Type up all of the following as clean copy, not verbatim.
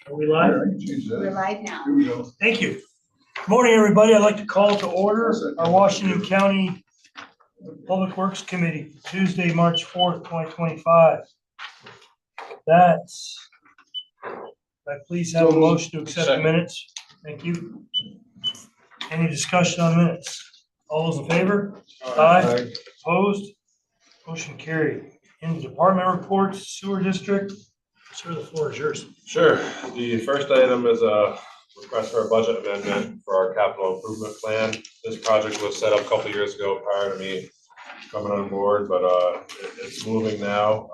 Are we live? We're live now. Here we go. Thank you. Good morning, everybody. I'd like to call to order our Washington County Public Works Committee, Tuesday, March 4th, 2025. That's, I please have a motion to accept the minutes. Thank you. Any discussion on minutes? All those in favor? Aye. Opposed? Motion carried. In department reports, sewer district. Sir, the floor is yours. Sure. The first item is a request for a budget amendment for our capital improvement plan. This project was set up a couple years ago prior to me coming on board, but it's moving now.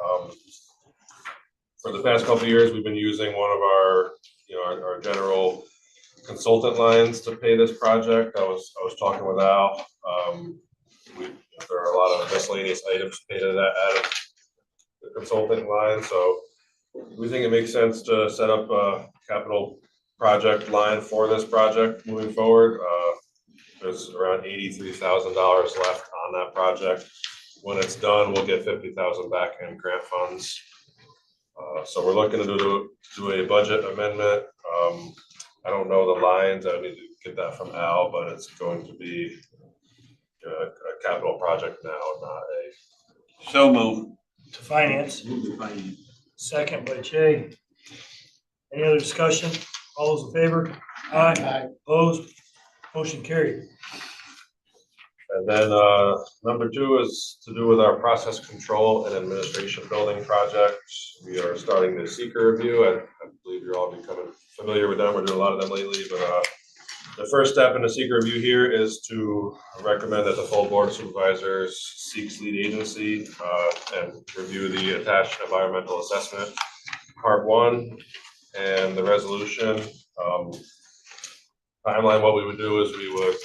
For the past couple of years, we've been using one of our, our general consultant lines to pay this project. I was talking with Al. There are a lot of miscellaneous items paid out of the consultant line, so we think it makes sense to set up a capital project line for this project moving forward. There's around $83,000 left on that project. When it's done, we'll get $50,000 back in grant funds. So we're looking to do a budget amendment. I don't know the lines. I need to get that from Al, but it's going to be a capital project now, not a. So move. To finance. Second by Jay. Any other discussion? All those in favor? Aye. Opposed? Motion carried. And then number 2 is to do with our process control and administration building project. We are starting the seeker review. I believe you're all becoming familiar with them. We're doing a lot of them lately, but the first step in the seeker review here is to recommend that the full board of supervisors seeks lead agency and review the attached environmental assessment, part 1, and the resolution. Timeline, what we would do is we would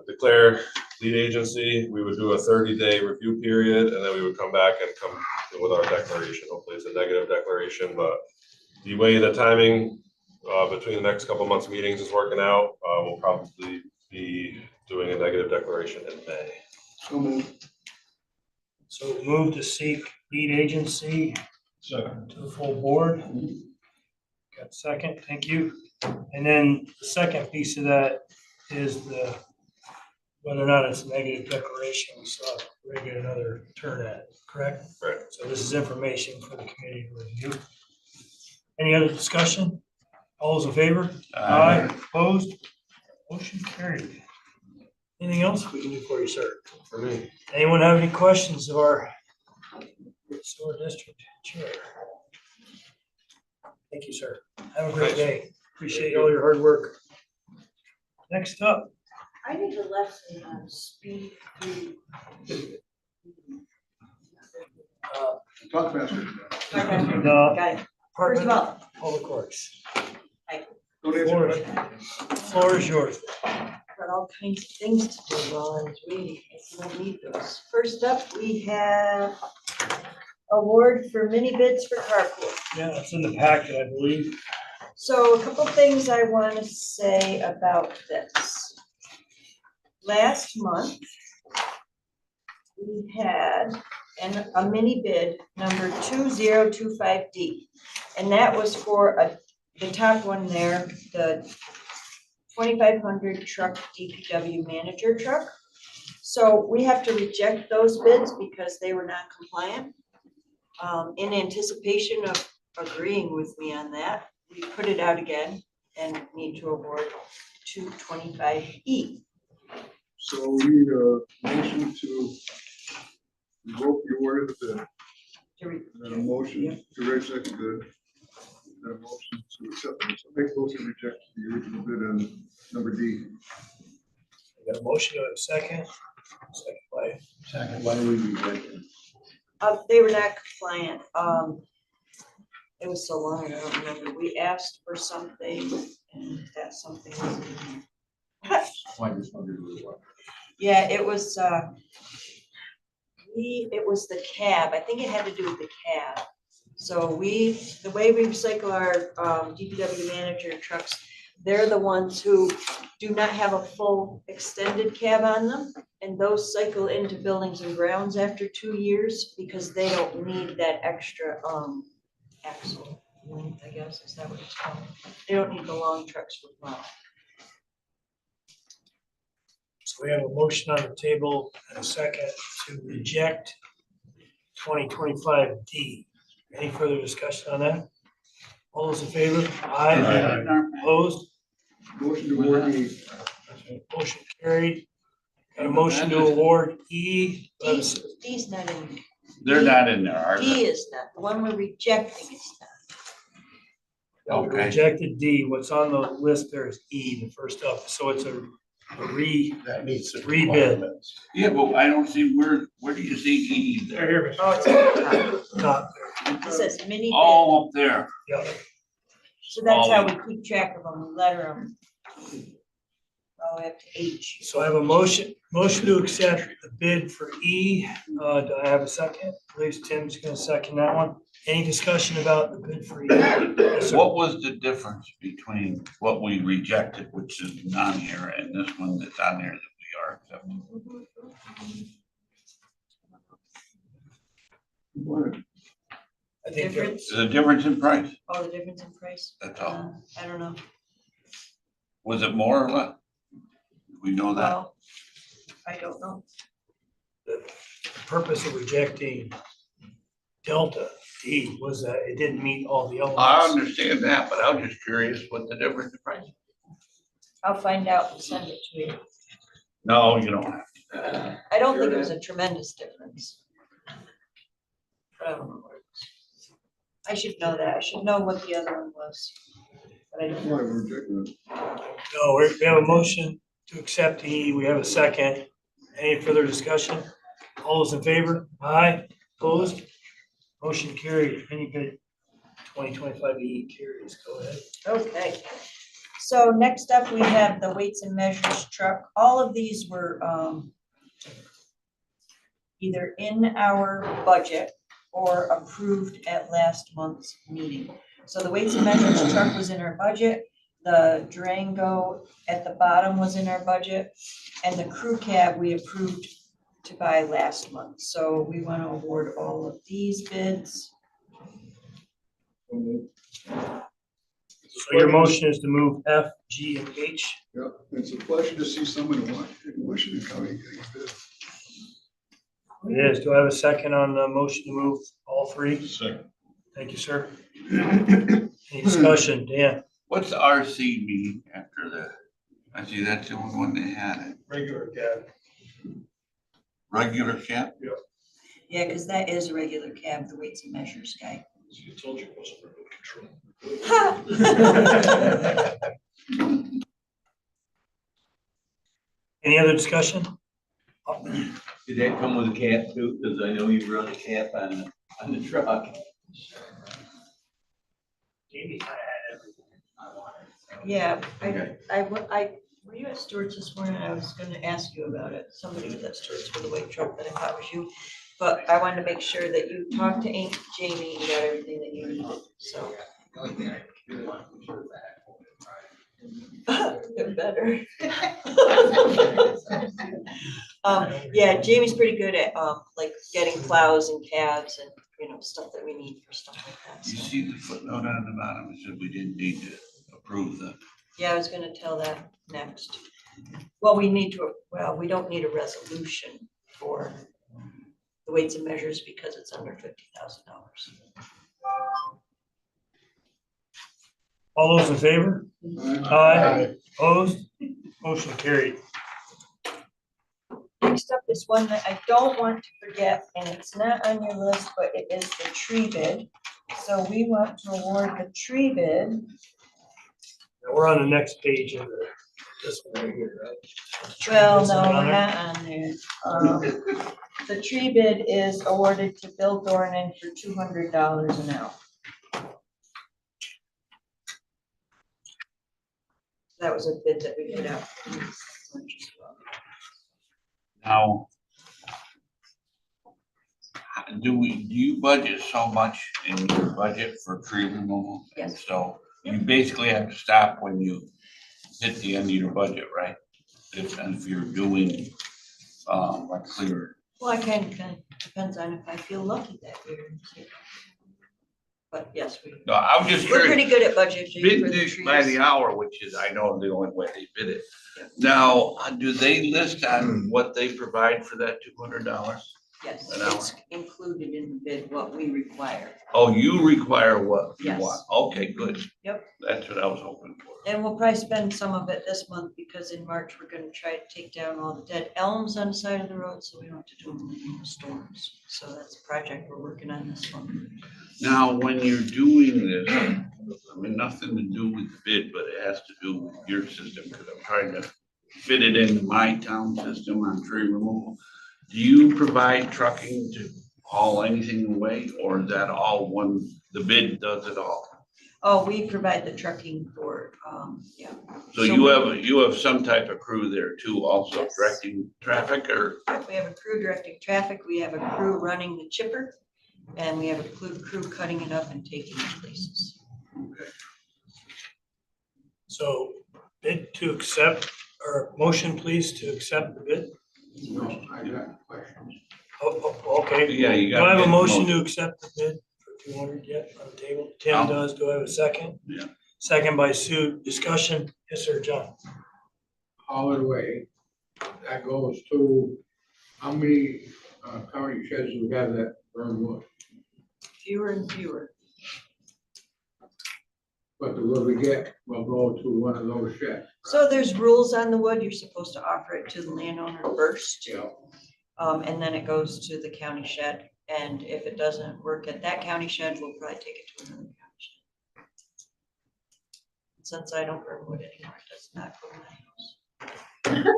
declare lead agency. We would do a 30-day review period, and then we would come back and come with our declaration. Hopefully it's a negative declaration, but the way the timing between the next couple of months meetings is working out, we'll probably be doing a negative declaration in May. So move. So move to seek lead agency Second. to the full board. Got a second, thank you. And then the second piece of that is whether or not it's a negative declaration, so we're gonna get another turn at it, correct? Right. So this is information for the committee to review. Any other discussion? All those in favor? Aye. Opposed? Motion carried. Anything else we can do for you, sir? For me. Anyone have any questions of our sewer district chair? Thank you, sir. Have a great day. Appreciate all your hard work. Next up. I need a lesson on speed through. Talk faster. Got it. First of all, Public Works. Don't answer that. Floor is yours. got all kinds of things to do while I was reading. If you don't need those. First up, we have award for mini bids for carpool. Yeah, it's in the packet, I believe. So a couple things I want to say about this. Last month, we had a mini bid number 2025D, and that was for the top one there, the 2500 truck DPW manager truck. So we have to reject those bids because they were not compliant. In anticipation of agreeing with me on that, we put it out again and need to award 225E. So we need a motion to revoke the award of the bid. And a motion to reject the bid. And a motion to accept it. So make motion to reject the original bid on number D. We got a motion to a second. Second, why do we reject it? They were not compliant. It was so long ago, I don't remember. We asked for something and that something was in there. Why just wondered what? Yeah, it was the cab. I think it had to do with the cab. So the way we recycle our DPW manager trucks, they're the ones who do not have a full extended cab on them. And those cycle into buildings and grounds after 2 years because they don't need that extra axle. length, I guess, is that what it's called? They don't need the long trucks for plowing. So we have a motion on the table and a second to reject 2025D. Any further discussion on that? All those in favor? Aye. Opposed? Motion to award E. Motion carried. Got a motion to award E. D's not in, They're not in there, are D they? is not, the one we're rejecting is not. We Okay. rejected D. What's on the list there is E, the first up. So it's a That needs to. rebid. Yeah, but I don't see, where do you see E there? Oh, it's at the Top. top. It says mini bid, All up there. Yeah. so that's how we keep track of them, we letter them. All the way up to H. So I have a motion to accept the bid for E. Do I have a second? Please, Tim's gonna second that one. Any discussion about the bid for E? Yes, sir. What was the difference between what we rejected, which is on here, and this one that's on there that we are accepting? What? I think there- Difference, Is a difference in price, oh, the difference in price? that's all. I don't know, Was it more or less? We know that. well, I don't know. the purpose of rejecting Delta D was that it didn't meet all the I elements. understand that, but I was just curious what the difference in price. I'll find out and send it to you. No, you don't have to. I don't think it was a tremendous difference. But I don't know what it was. I should know that, I should know what the other one was. But I That's don't why know. we're rejecting it. No, we have a motion to accept E. We have a second. Any further discussion? All those in favor? Aye. Opposed? Motion carried. Any bid 2025 E carries. Go ahead. Okay, so next up, we have the weights and measures truck. All of these were either in our budget or approved at last month's meeting. So the weights and measures truck was in our budget, the Durango at the bottom was in our budget, and the crew cab we approved to buy last month. So we want to award all of these bids. So your motion is to move F, G, and H. Yeah, it's a pleasure to see someone in Washington County getting a bid. It is. Do I have a second on the motion to move all three? Second. Thank you, sir. Any discussion? Dan? What's the RC mean after the, I see that's the only one they had, it. Regular cab. Regular cab? Yeah, because that is a regular cab, the weights and measures guy. You told you it wasn't remote control. Any other discussion? Did that come with a cap too? Because I know you run a cap on the truck. Yeah, Okay. were you at Stewart's this morning? I was gonna ask you about it. Somebody was at Stewart's for the weight truck, but I thought it was you. But I wanted to make sure that you talked to Jamie and got everything that you needed, so. They're better. Yeah, Jamie's pretty good at, like getting plows and cabs and, stuff that we need for stuff like that. You So, see the footnote on the bottom, it said we didn't need to approve the, yeah, I was gonna tell that next. Well, we don't need a resolution for the weights and measures because it's under $50,000. All those in favor? Aye. Opposed? Motion carried. Next up is one that I don't want to forget, and it's not on your list, but it is the tree bid. So we want to award the tree bid. Now, we're on the next page of this one right here, right? Well, Is no, it on we're there? not on there. The tree bid is awarded to Bill Dornan for $200 an hour. That was a bid that we put out. now. Do you budget so much in your budget for tree removal? Yes. So you basically have to stop when you hit the end of your budget, right? If you're doing, like clear. Well, I kind of depends on if I feel lucky that year. But yes, No, I was just we're curious. pretty good at budgeting for the Bid by the trees. hour, which is, I know, the only way they bid it. Now, do they list on what they provide for that $200? Yes, an hour. it's included in the bid, what we require. Oh, you require what you Yes. want? Okay, good. Yep. That's what I was hoping for. And we'll probably spend some of it this month because in March, we're gonna try to take down all the dead elms on the side of the road, so we don't have to do them in the storms. So that's a project we're working on this month. Now, when you're doing this, I mean, nothing to do with the bid, but it has to do with your system, because I'm trying to fit it into my town system on tree removal. Do you provide trucking to haul anything away, or is that all one, the bid does it all? Oh, we provide the trucking for, yeah. So you have some type of crew there too, also Yes. directing traffic, or? We have a crew directing traffic, we have a crew running the chipper, and we have a crew cutting it up and taking it places. Okay. So bid to accept, or motion please to accept the bid? No, I got questions. Okay. Yeah, you Do I have a got. motion to accept the bid for 200 yet on the table? Tim I'll- does. Do I have a second? Yeah. Second by Sue. Discussion? Yes, sir, John. Haul it away. That goes to, how many county sheds do we have that burn wood? Fewer and fewer. But the wood we get will go to one of those sheds. So there's rules on the wood. You're supposed to offer it to the landowner first. Yeah. And then it goes to the county shed. And if it doesn't work at that county shed, we'll probably take it to another county shed. Since I don't burn wood anymore, it does not go in my house.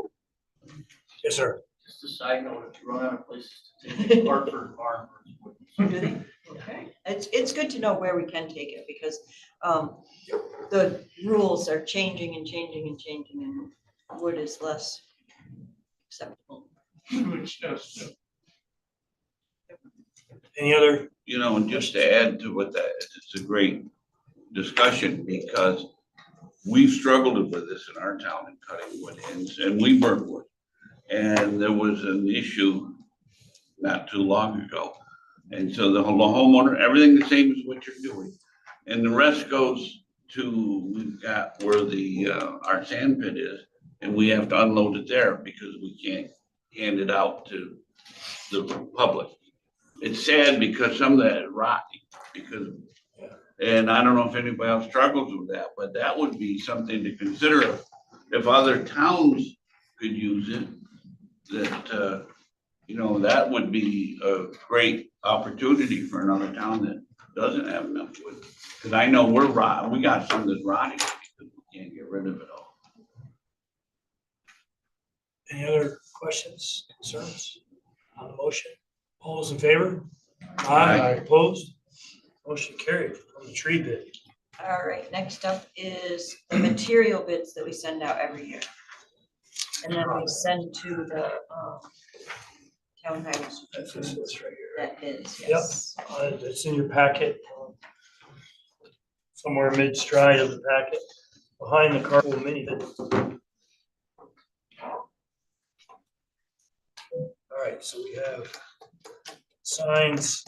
Yes, sir. Just a side note, if you run out of places to take it, Hartford Farm. Do they? Okay. It's good to know where we can take it because the rules are changing and changing and changing and wood is less acceptable. Which does, Any other? You know, and just to add to what that, it's a great discussion because we've struggled with this in our town in cutting wood and we burn wood. And there was an issue not too long ago. And so the homeowner, everything the same as what you're doing. And the rest goes to, we've got where the, our sand pit is, and we have to unload it there because we can't hand it out to the public. It's sad because some of that is rotting because, and I don't know if anybody else struggles with that, but that would be something to consider if other towns could use it, that, you know, that would be a great opportunity for another town that doesn't have enough wood. Cause I know we got some that's rotting because we can't get rid of it all. Any other questions, concerns on the motion? All those in favor? Aye. Opposed? Motion carried on the tree bid. All right, next up is the material bids that we send out every year. And then we send to the town highway. That's this right here. That is, Yep. yes. It's in your packet. Somewhere mid-stride of the packet, behind the carpool mini bid. All right, so we have signs,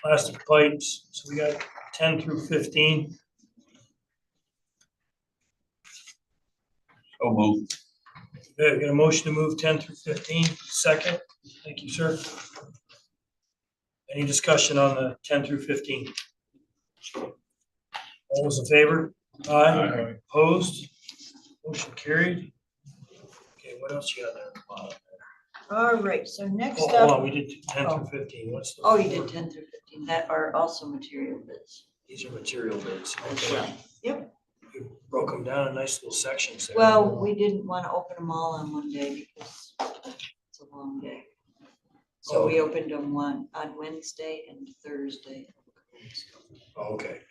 plastic pipes, so we got 10 through 15. So move. Okay, got a motion to move 10 through 15, second. Thank you, sir. Any discussion on the 10 through 15? All those in favor? Aye. Opposed? Motion carried. Okay, what else you got there at the bottom? All right, so next Oh, hold on, up, we did 10 through 15. What's the? oh, you did 10 through 15. That are also material bids. These are material bids. as Okay. well. Yep. You broke them down in nice little sections there. Well, we didn't want to open them all on one day because it's a long day. So we opened them one on Wednesday and Thursday. Oh, okay.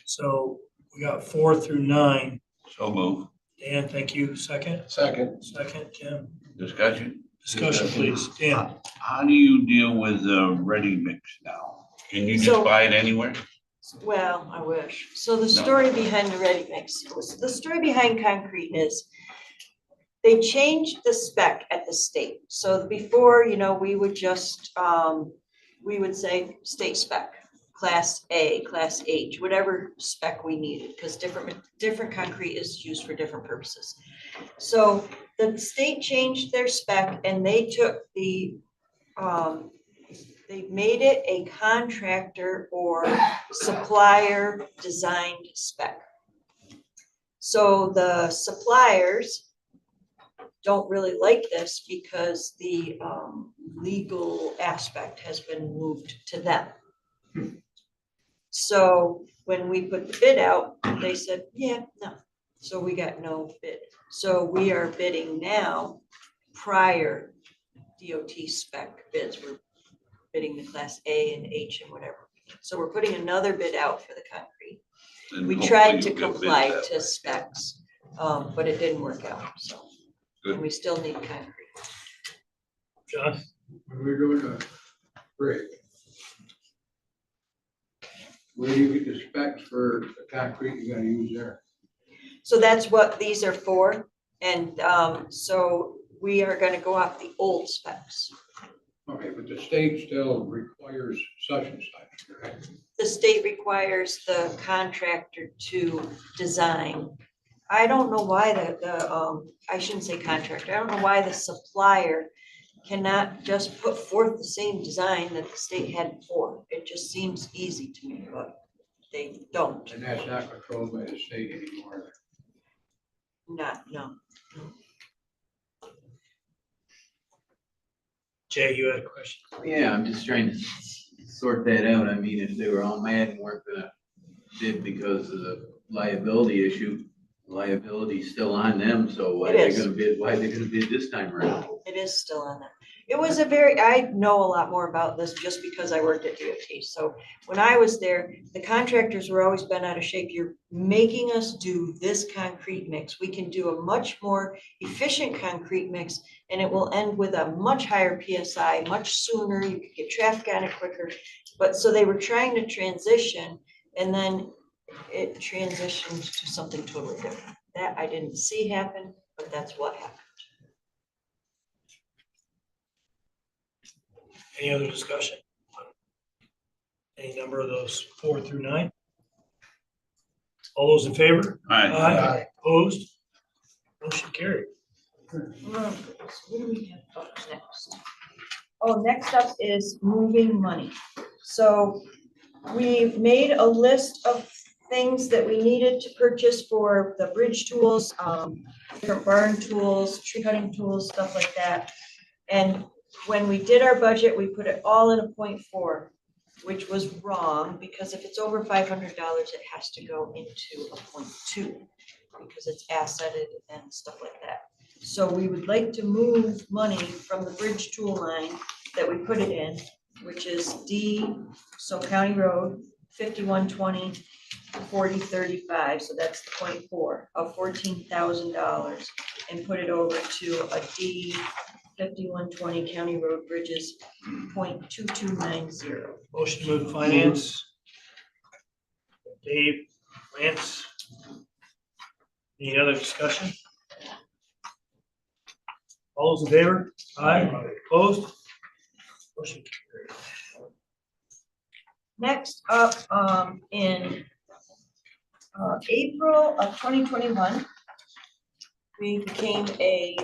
So we got 4 through 9. So move. Dan, thank you. Second? Second. Second, Tim. Discussion? Discussion, please. Dan? How do you deal with ready mix now? Can you just So- buy it anywhere? Well, I wish. So the story behind the ready mix, the story behind concrete is they changed the spec at the state. So before, you know, we would just, we would say state spec, class A, class H, whatever spec we needed, because different concrete is used for different purposes. So the state changed their spec and they took the, they made it a contractor or supplier designed spec. So the suppliers don't really like this because the legal aspect has been moved to them. So when we put the bid out, they said, yeah, no. So we got no bid. So we are bidding now prior DOT spec bids. We're bidding the class A and H and whatever. So we're putting another bid out for the concrete. And We hopefully tried to you'll get bids comply that to way. specs, but it didn't work out, so. Good. And we still need concrete. John? When we're doing a break, where do you get the specs for the concrete you gotta use there? So that's what these are for. And so we are gonna go off the old specs. Okay, but the state still requires such and such, correct? The state requires the contractor to design. I don't know why I shouldn't say contractor, I don't know why the supplier cannot just put forth the same design that the state had before. It just seems easy to me, but they don't. And that's not controlled by the state anymore. No. Jay, you had a question? Yeah, I'm just trying to sort that out. I mean, if they were all mad and weren't gonna bid because of the liability issue, liability's still on them, so why It are they is. gonna bid, why are they gonna bid this time around? It is still on there. It was I know a lot more about this just because I worked at DOT. So when I was there, the contractors were always bent out of shape. You're making us do this concrete mix. We can do a much more efficient concrete mix and it will end with a much higher PSI, much sooner. You could get traffic on it quicker. But so they were trying to transition and then it transitioned to something totally different. That I didn't see happen, but that's what happened. Any other discussion? Any number of those 4 through 9? All those in favor? Aye. Opposed? Motion carried. What do we have up next? Oh, next up is moving money. So we made a list of things that we needed to purchase for the bridge tools, different barn tools, tree cutting tools, stuff like that. And when we did our budget, we put it all in a 0.4, which was wrong because if it's over $500, it has to go into a 0.2 because it's assetted and stuff like that. So we would like to move money from the bridge tool line that we put it in, which is D, so County Road, 5120, 4035, so that's the 0.4 of $14,000, and put it over to a D, 5120 County Road Bridges, 0.2290. Motion to move finance. Dave, Lance. Any other discussion? All those in favor? Aye. Opposed? Motion carried. Next up, in April of 2021, we became a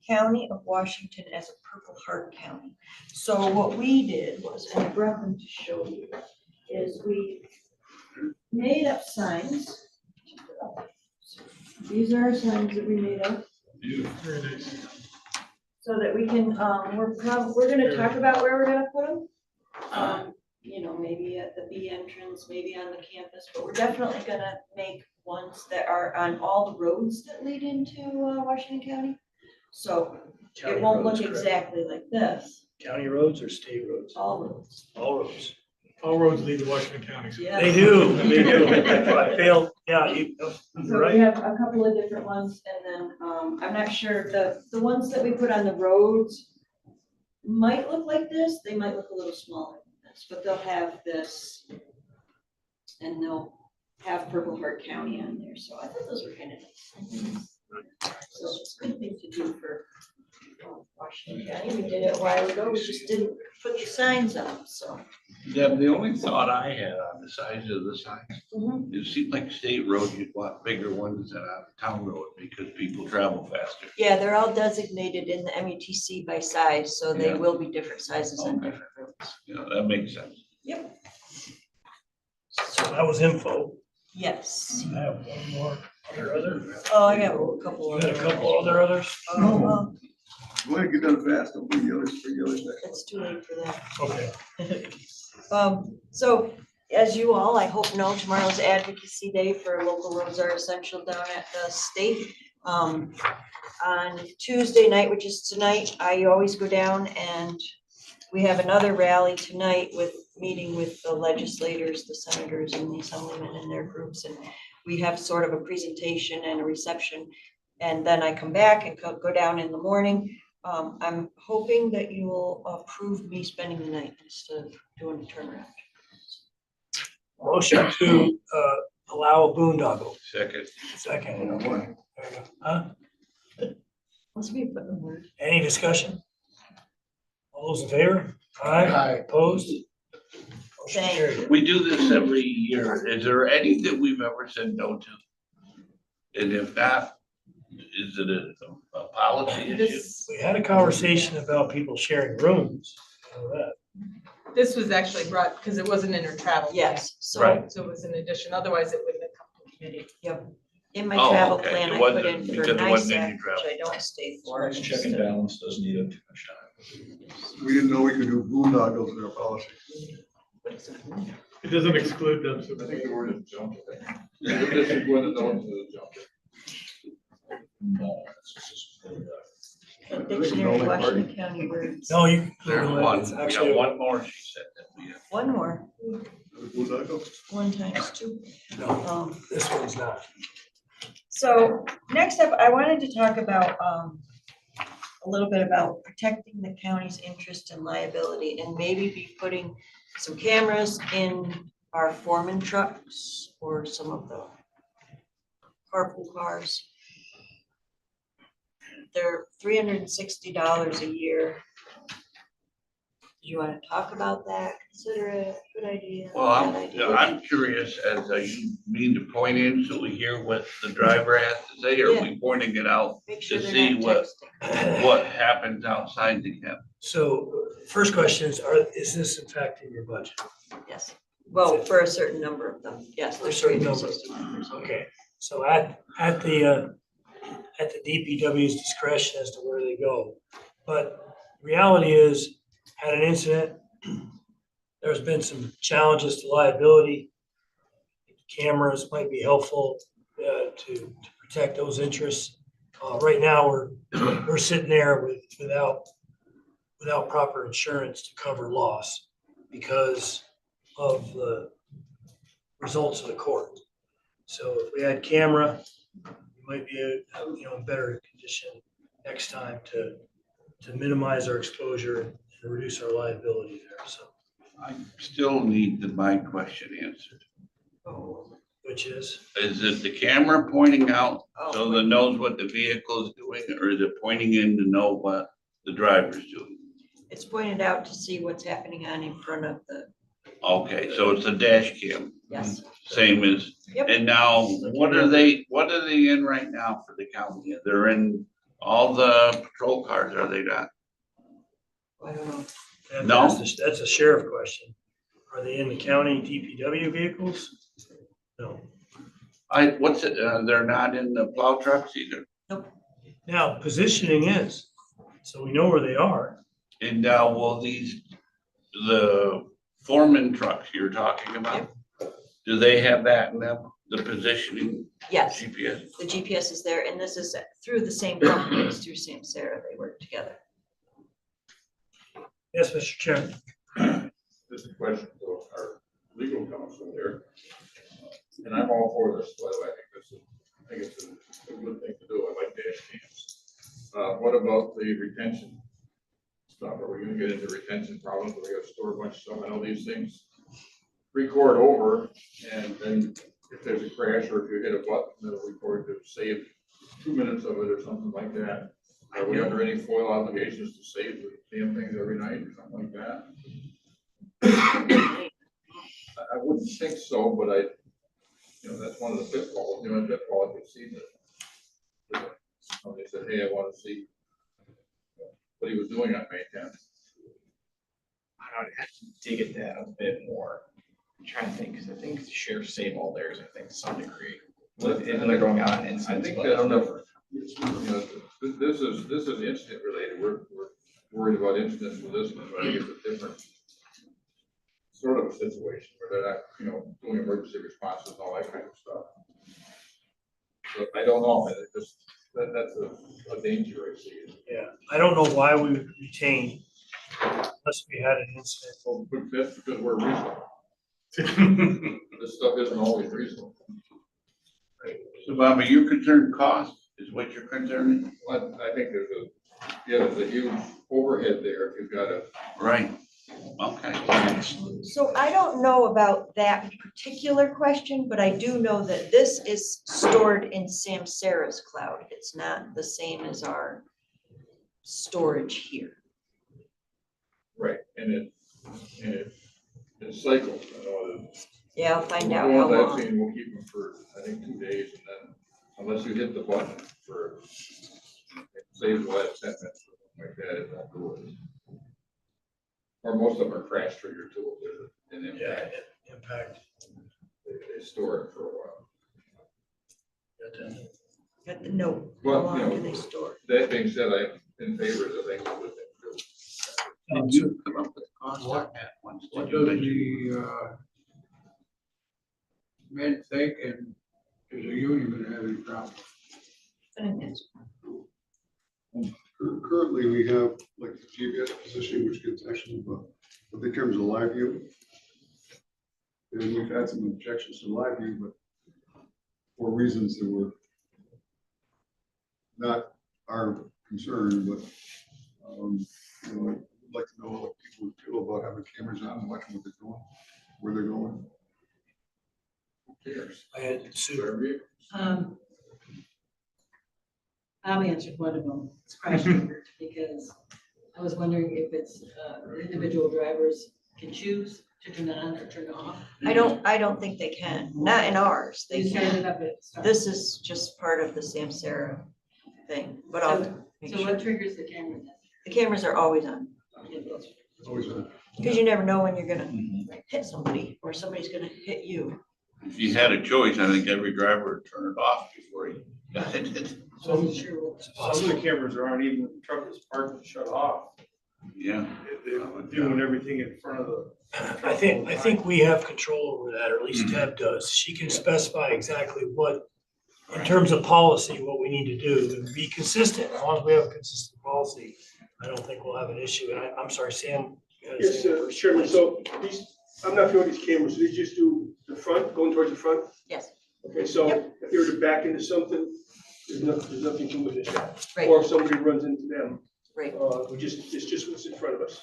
county of Washington as a Purple Heart County. So what we did was, and I brought them to show you, is we made up signs. These are our signs that we made up. So that we can, we're gonna talk about where we're gonna put them. You know, maybe at the B entrance, maybe on the campus, but we're definitely gonna make ones that are on all the roads that lead into Washington County. So County it won't roads, look correct? exactly like this, County roads or state roads? all roads. All roads. All roads lead to Washington County. Yeah. They do, they do. I failed, yeah, you're So we right. have a couple of different ones, and then, I'm not sure, the ones that we put on the roads might look like this, they might look a little smaller than this, but they'll have this, and they'll have Purple Heart County on there, so I thought those were kind of nice. So it's a good thing to do for Washington County, we did it a while ago, we just didn't put the signs up, so. Deb, the only thought I had on the size of the signs, Mhm. it seemed like state road, you'd want bigger ones than on a town road because people travel faster. Yeah, they're all designated in the MUTC by size, so they Yeah. will be different sizes on Okay. different roads. You know, that makes sense. Yep. So that was info. Yes. I have one more. Other? Oh, I got a couple You of. got a couple other others? Oh, Go ahead, get done fast, don't bring the others, bring the others back. it's too late for that. Okay. So as you all, I hope know, tomorrow's Advocacy Day for Local Roads Are Essential down at the state. On Tuesday night, which is tonight, I always go down and we have another rally tonight with, meeting with the legislators, the senators and the assemblymen and their groups. And we have sort of a presentation and a reception. And then I come back and go down in the morning. I'm hoping that you will approve me spending the night instead of doing a turnaround. Motion to allow a boondoggle. Second. Second. There you go. Huh? Let's be putting the word. Any discussion? All those in favor? Aye. Opposed? Motion Thank carried. We do this every year. Is there any that we've ever said no to? And if not, is it a policy issue? We had a conversation about people sharing rooms. You know that. This was actually brought, because it wasn't in her travel. plan. Yes, so Right. So it was an addition, otherwise it wouldn't have come to committee. in my Oh, travel okay. plan, It I wasn't- put in for because it wasn't in NISAC, your travel. which I don't stay for. Check and balance doesn't need a shot. We didn't know we could do boondoggles in our policy. It doesn't exclude them. So I think the word is junk. This is when the notes is junk. No, it's just, Dictionary, Washington County words. No, you. There's one, It's we actually got one more, she said that we have. One more, Boondoggle? 1 times 2. No, this one's not. So next up, I wanted to talk about a little bit about protecting the county's interest and liability and maybe be putting some cameras in our foreman trucks or some of the carpool cars. They're $360 a year. Do you want to talk about that? Consider it a good idea? Well, bad idea? I'm curious, as you mean to point in so we hear what the driver has to say, or are we pointing it out Make sure to they're see not texting. what happens outside the cab? So first question is this impacting your budget? Yes, well, for a certain number of them, yes, For a there's certain number. 360 members. Okay, so at the DPW's discretion as to where they go. But reality is, had an incident, there's been some challenges to liability. Cameras might be helpful to protect those interests. Right now, we're sitting there without proper insurance to cover loss because of the results of the court. So if we had camera, we might be in better condition next time to minimize our exposure and reduce our liability there. So, I still need my question answered. which is, Is it the camera pointing out so that knows what the vehicle is doing, or is it pointing in to know what the driver's doing? It's pointed out to see what's happening on in front of the, Okay, so it's a dash cam, yes. same as, Yep. and now, what are they in right now for the county? They're in all the patrol cars, are they not? I don't know. No. that's a sheriff question. Are they in the county DPW vehicles? No. What's it, they're not in the plow trucks either? Now, positioning is, so we know where they are. And now will the foreman trucks you're talking about, do they have that in them, the positioning Yes, GPS? the GPS is there, and this is through the same company, it's through Samsara, they work together. Yes, Mr. Chairman. This is a question for our legal counsel here. And I'm all for this, by the way. I think it's a good thing to do. I like dash cams. What about the retention stuff? Are we gonna get into retention problems? Are we gonna store a bunch of stuff? I know these things record over, and then if there's a crash or if you hit a button, it'll record to save 2 minutes of it or something like that. Are we under any FOIL obligations to save the damn things every night or something like that? I wouldn't think so, but that's one of the pitfalls, pitfall I could see that. Somebody said, hey, I want to see what he was doing on May 10th. I don't have to dig at that a bit more. I'm trying to think, because I think sheriffs save all theirs, I think, to some degree. When they're going on I incidents. think but that's different. This is incident related. We're worried about incidents with this one, but I think it's a different sort of a situation where they're not, doing emergency responses and all that kind of stuff. So I don't know. That's a danger I see. Yeah, I don't know why we would retain unless we had an incident. Well, that's because we're reasonable. This stuff isn't always reasonable. So Bobby, you're concerned cost is what you're concerned? I think there's a huge overhead there if you've got a. Right, okay. So I don't know about that particular question, but I do know that this is stored in Samsara's cloud. It's not the same as our storage here. Right, and it cycles. Yeah, I'll find out The how ones I've long. seen, we'll keep them for, I think, 2 days, and then unless you hit the button for, it saves the last 10 minutes, or something like that, it won't do it. Or most of them are crash trigger too, there's an impact. Impact. They store it for a while. Got the note. How Well, long do they store? That being said, I'm in favor of the thing with it too. Did you come up with cost on that one? What Did you does mention? the men think, and is the union gonna have any problem? Currently, we have like the GPS position, which gets actually, but in terms of live view. And we've had some objections to live view, but for reasons that were not our concern, but, I'd like to know what people feel about having cameras on and watching what they're doing, where they're going. Who cares? I had Sue. Wherever I'll answer one of them. It's crash triggered because I was wondering if it's individual drivers can choose to turn it on or turn it off. I don't think they can, not in ours. They You turn it can. up at start. This is just part of the Samsara thing, but I'll make So sure. what triggers the camera then? The cameras are always on, Always on. because you never know when you're gonna hit somebody or somebody's gonna hit you. If you had a choice, I think every driver would turn it off before he got it. I wasn't sure what. Some of the cameras aren't even, when the truck is parked and shut off. Yeah. They're doing everything in front of the. I think we have control over that, or at least Deb does. She can specify exactly what, in terms of policy, what we need to do and be consistent. As long as we have a consistent policy, I don't think we'll have an issue. And I'm sorry, Sam. you had a Yes, Sam first. Chairman, so I'm not familiar with these cameras, these just do the front, going towards the front? Yes. Okay, so Yep. if they were to back into something, there's nothing to witness that. Right. Or if somebody runs into them, Right. it's just what's in front of us.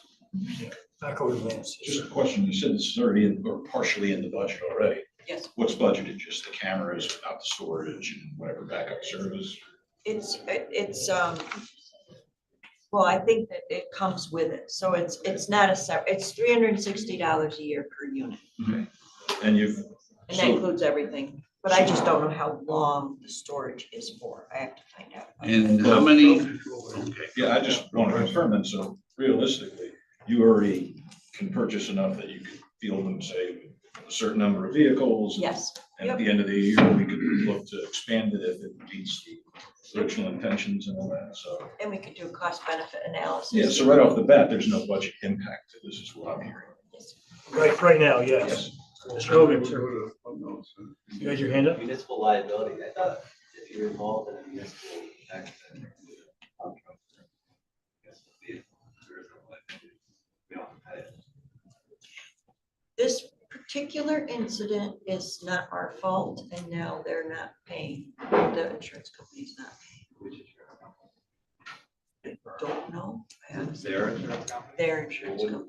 Back over to Lance. Just a question, you said this is already in, or partially in the budget already. Yes. What's budgeted, just the cameras, not the storage and whatever backup service? It's, well, I think that it comes with it. So it's not a separate, it's $360 a year per unit. Okay. And you've, And that so, includes everything, but I just don't know how long the storage is for. I have to find out. And how many? Okay. yeah, I just want to confirm then, so realistically, you already can purchase enough that you could field them, say, a certain number of vehicles. Yes. And at the end of the year, we could look to expand it if it meets the original intentions and all that, so. And we could do a cost benefit analysis. Yeah, so right off the bat, there's no budget impact to this is what I'm hearing. Right now, yes. Mr. Hogan, sir. You had your hand up? Municipal liability, I thought if you're involved in a municipal accident. This particular incident is not our fault, and now they're not paying. The insurance company's not paying. I don't know. I honestly don't know. Their insurance company.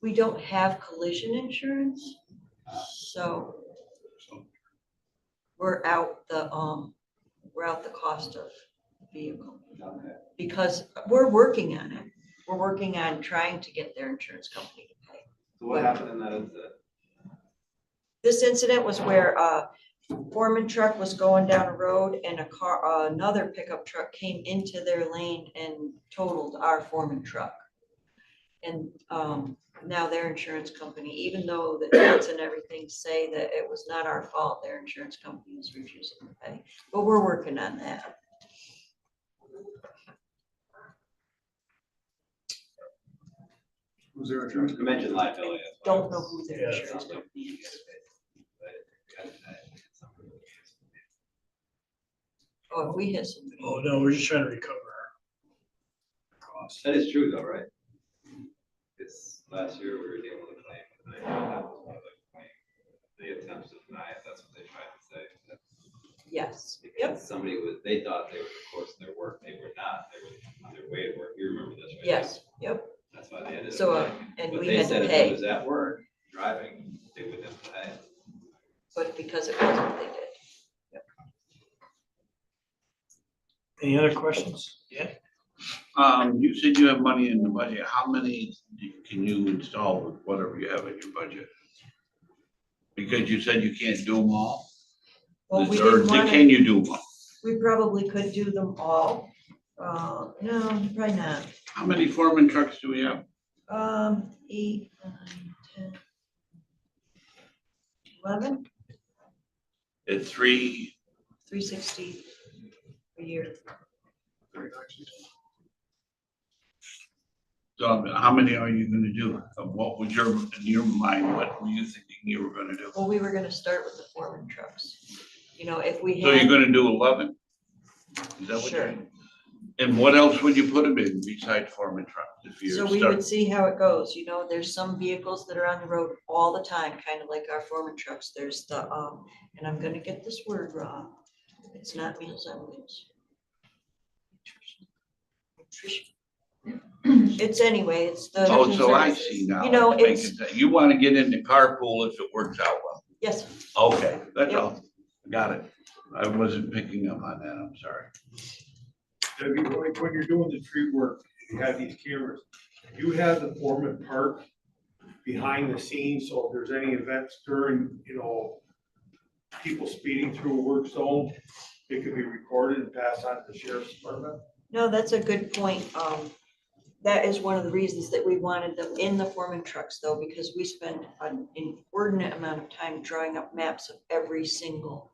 We don't have collision insurance, so we're out the route the cost of the vehicle. Okay. Because we're working on it. We're working on trying to get their insurance company to pay. So what happened in that incident? This incident was where a foreman truck was going down a road and another pickup truck came into their lane and totaled our foreman truck. And now their insurance company, even though the tickets and everything say that it was not our fault, their insurance company is refusing to pay. But we're working on that. Who's their insurance? You mentioned liability. Don't know who their insurance company is. Oh, if we hit somebody. Oh, no, we're just trying to recover our costs. That is true though, right? It's last year we were dealing with a claim, and I know that was one of the claims. They attempted to deny it, that's what they tried to say. Yes. Because somebody was, they thought they were the course of their work, they were not, they were on their way to work, you remember this, right? Yes, yep. That's why they ended up. So, paying. and But we they had said to if pay, it was at work, driving, they wouldn't have to pay. but because it wasn't, they did. Any other questions? Yeah. You said you have money in the budget. How many can you install with whatever you have in your budget? Because you said you can't do them all? Well, we Or didn't want can to, you do them all? we probably could do them all. No, probably not. How many foreman trucks do we have? 8, 9, 10, 11, At 3, 360 a year. so how many are you gonna do? What was in your mind, what were you thinking you were gonna do? Well, we were gonna start with the foreman trucks. You know, if we So you're had, gonna do 11? Is that what Sure. you're? And what else would you put them in besides foreman trucks? If you're so we start- would see how it goes. You know, there's some vehicles that are on the road all the time, kind of like our foreman trucks. There's the, and I'm gonna get this word wrong. It's not Meals on Wheels. Nutrition. It's anyway, it's the. Oh, so I see now. You know, It's making it's, sense. You wanna get into carpool if it works out well. yes, Okay, that's Yep. all. Got it. I wasn't picking up on that, I'm sorry. When you're doing the tree work, you have these cameras, you have the foreman park behind the scenes, so if there's any events during, people speeding through a work zone, it can be recorded and passed on to the sheriff's department. no, that's a good point. That is one of the reasons that we wanted them in the foreman trucks though, because we spend an inordinate amount of time drawing up maps of every single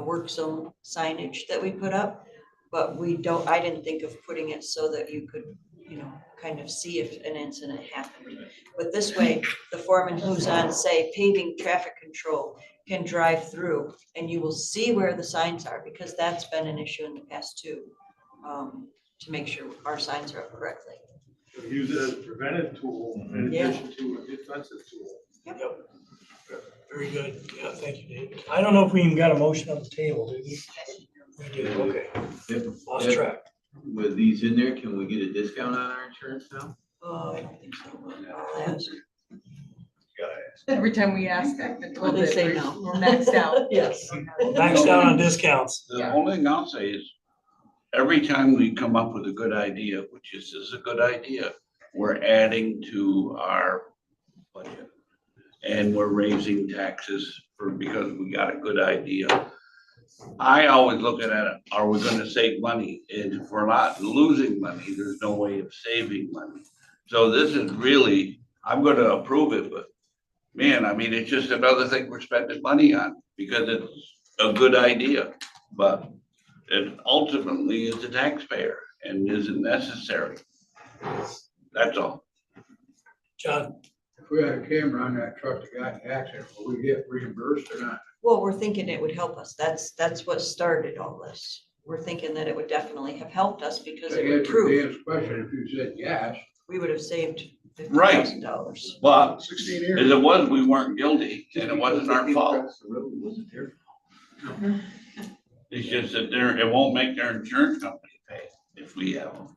work zone signage that we put up. But I didn't think of putting it so that you could, kind of see if an incident happened. But this way, the foreman who's on, say, paving traffic control can drive through and you will see where the signs are, because that's been an issue in the past too, to make sure our signs are up correctly. So use it as a preventive tool in Yeah. addition to a defensive tool. Yep. Very good. Yeah, thank you, Dave. I don't know if we even got a motion on the table, did we? We did, okay. Lost track. With these in there, can we get a discount on our insurance now? I don't think so. I'll ask. Every time we ask, I've been Well, told they that say we're no. we're maxed out. Yes. Maxed out on discounts. The only thing I'll say is, every time we come up with a good idea, which is a good idea, we're adding to our budget. And we're raising taxes because we got a good idea. I always look at it, are we gonna save money? And if we're not losing money, there's no way of saving money. So this is really, I'm gonna approve it, but man, I mean, it's just another thing we're spending money on because it's a good idea. But it ultimately is the taxpayer and isn't necessary. That's all. John, If we had a camera on that truck that got in the accident, will we get reimbursed or not? Well, we're thinking it would help us. That's what started all this. We're thinking that it would definitely have helped us because it To would answer prove Dan's question, if you said yes, we would have saved Right. $50,000. But 16 as years. it was, we weren't guilty and it wasn't our fault. Wasn't their fault. It's just that it won't make their insurance company pay if we have them.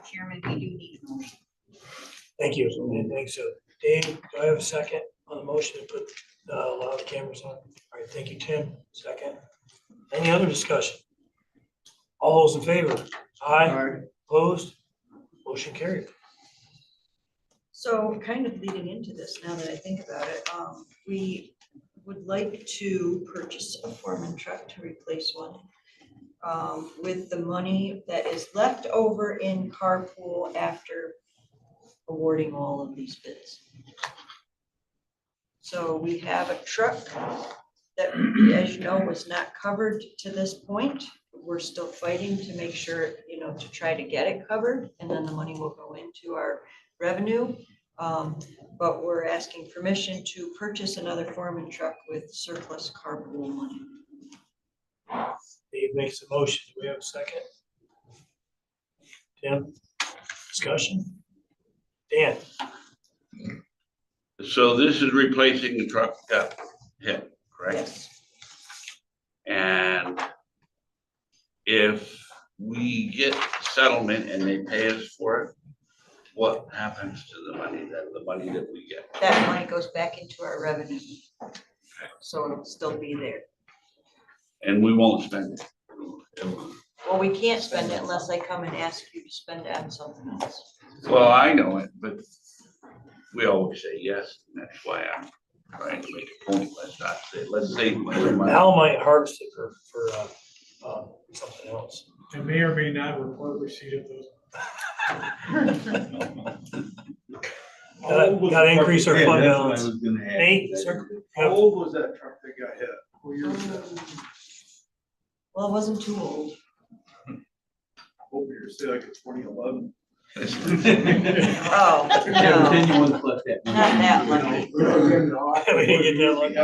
Chairman, we do need a motion. thank you. I think so. Dave, do I have a second on the motion to put, allow the cameras on? All right, thank you, Tim. Second. Any other discussion? All those in favor? Aye. Aye. Opposed? Motion carried. So kind of leading into this, now that I think about it, we would like to purchase a foreman truck to replace one. With the money that is left over in carpool after awarding all of these bids. So we have a truck that, as you know, was not covered to this point. We're still fighting to make sure, to try to get it covered, and then the money will go into our revenue. But we're asking permission to purchase another foreman truck with surplus carpool money. Dave makes a motion. Do we have a second? Tim? Discussion? Dan? So this is replacing the truck that hit, correct? Yes. And if we get settlement and they pay us for it, what happens to the money that we get? That money goes back into our revenue. So it'll still be there. And we won't spend it. Well, we can't spend it unless I come and ask you to spend it on something else. Well, I know it, but we always say yes, and that's why I'm trying to make a point. Let's save money. Al might harvest it for something else. And may or may not report receipt of those. Gotta increase our fund Yeah, that's what I balance. was gonna ask. Nate, sir? How old was that truck that got hit? What year was that? Well, it wasn't too old. Hope you're say like a 2011. Oh, Yeah, no, then you want to flip that. not that lucky. We didn't get that lucky.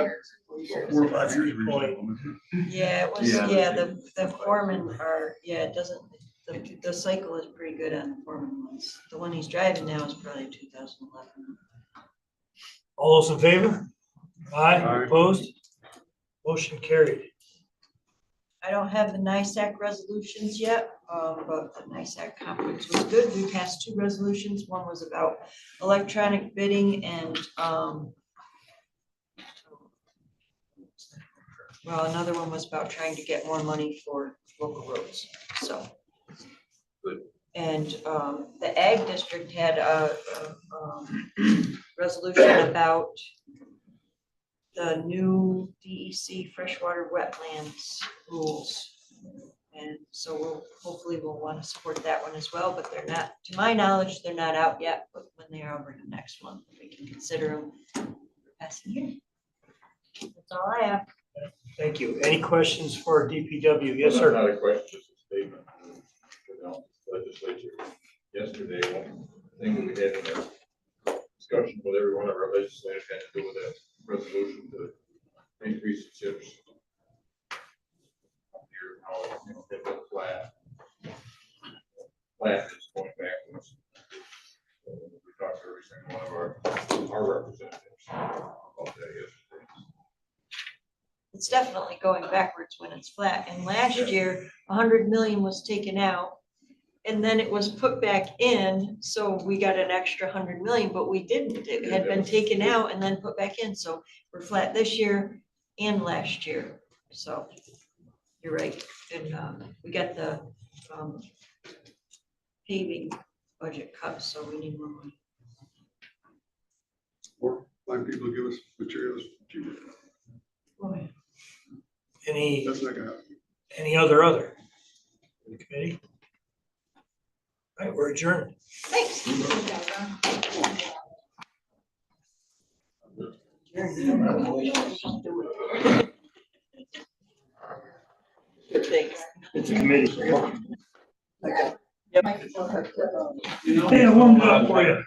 4 or 5 years. Good point. Yeah, it was, Yeah. the foremen are, it doesn't, the cycle is pretty good on the foreman ones. The one he's driving now is probably 2011. All those in favor? Aye. Aye. Opposed? Motion carried. I don't have the NISAC resolutions yet, but the NISAC conference was good. We passed 2 resolutions. One was about electronic bidding and, well, another one was about trying to get more money for local roads, so. Good. And, the ag district had a resolution about the new DEC freshwater wetlands rules. And so hopefully we'll want to support that one as well, but they're not, to my knowledge, they're not out yet, but when they are over the next month, we can consider them passing here. That's all I have. Thank you. Any questions for DPW? Yes, sir. Not a question, just a statement. Legislature yesterday, one thing that we had in a discussion with every one of our legislators had to do with that resolution to increase the chips. Here, how, it went flat. Flat is going backwards. So we talked to every single one of our representatives about that yesterday. It's definitely going backwards when it's flat. And last year, 100 million was taken out. And then it was put back in, so we got an extra 100 million, but we didn't. It had been taken out and then put back in, so we're flat this year and last year. So you're right. And we got the paving budget cut, so we need more money. Or find people to give us materials cheaper. Oh, yeah. Any, That's not gonna happen. any other? The committee? All right, we're adjourned. Thanks. Thanks. It's a committee. Yep. Hey, I warmed it up for you.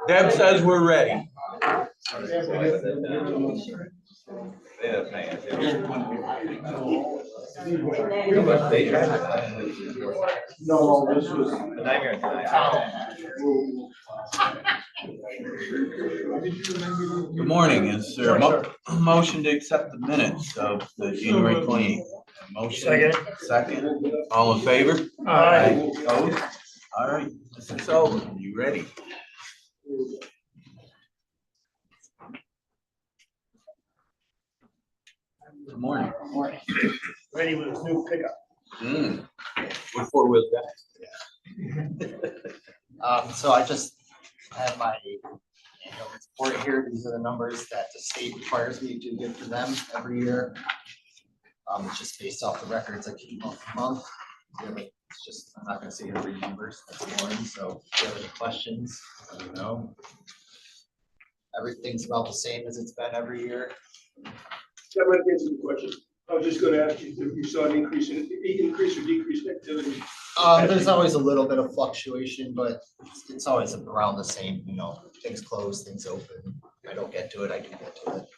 Deb says we're ready. No, this was. Good morning. Is there a motion to accept the minutes of the January 28th? Motion. Second. All in favor? Aye. Opposed? All right, Mr. Sullivan, you ready? Good morning. Ready with his new pickup. With four-wheel drive. So I just have my annual report here. These are the numbers that the state requires me to give to them every year. It's just based off the records I keep month to month. Really, it's just, I'm not gonna say every numbers, that's boring, so if you have any questions, let me know. Everything's about the same as it's been every year. That might answer the question. I was just gonna ask you if you saw an increase or decrease in activity. There's always a little bit of fluctuation, but it's always around the same, you know, things close, things open. If I don't get to it, I do get to it.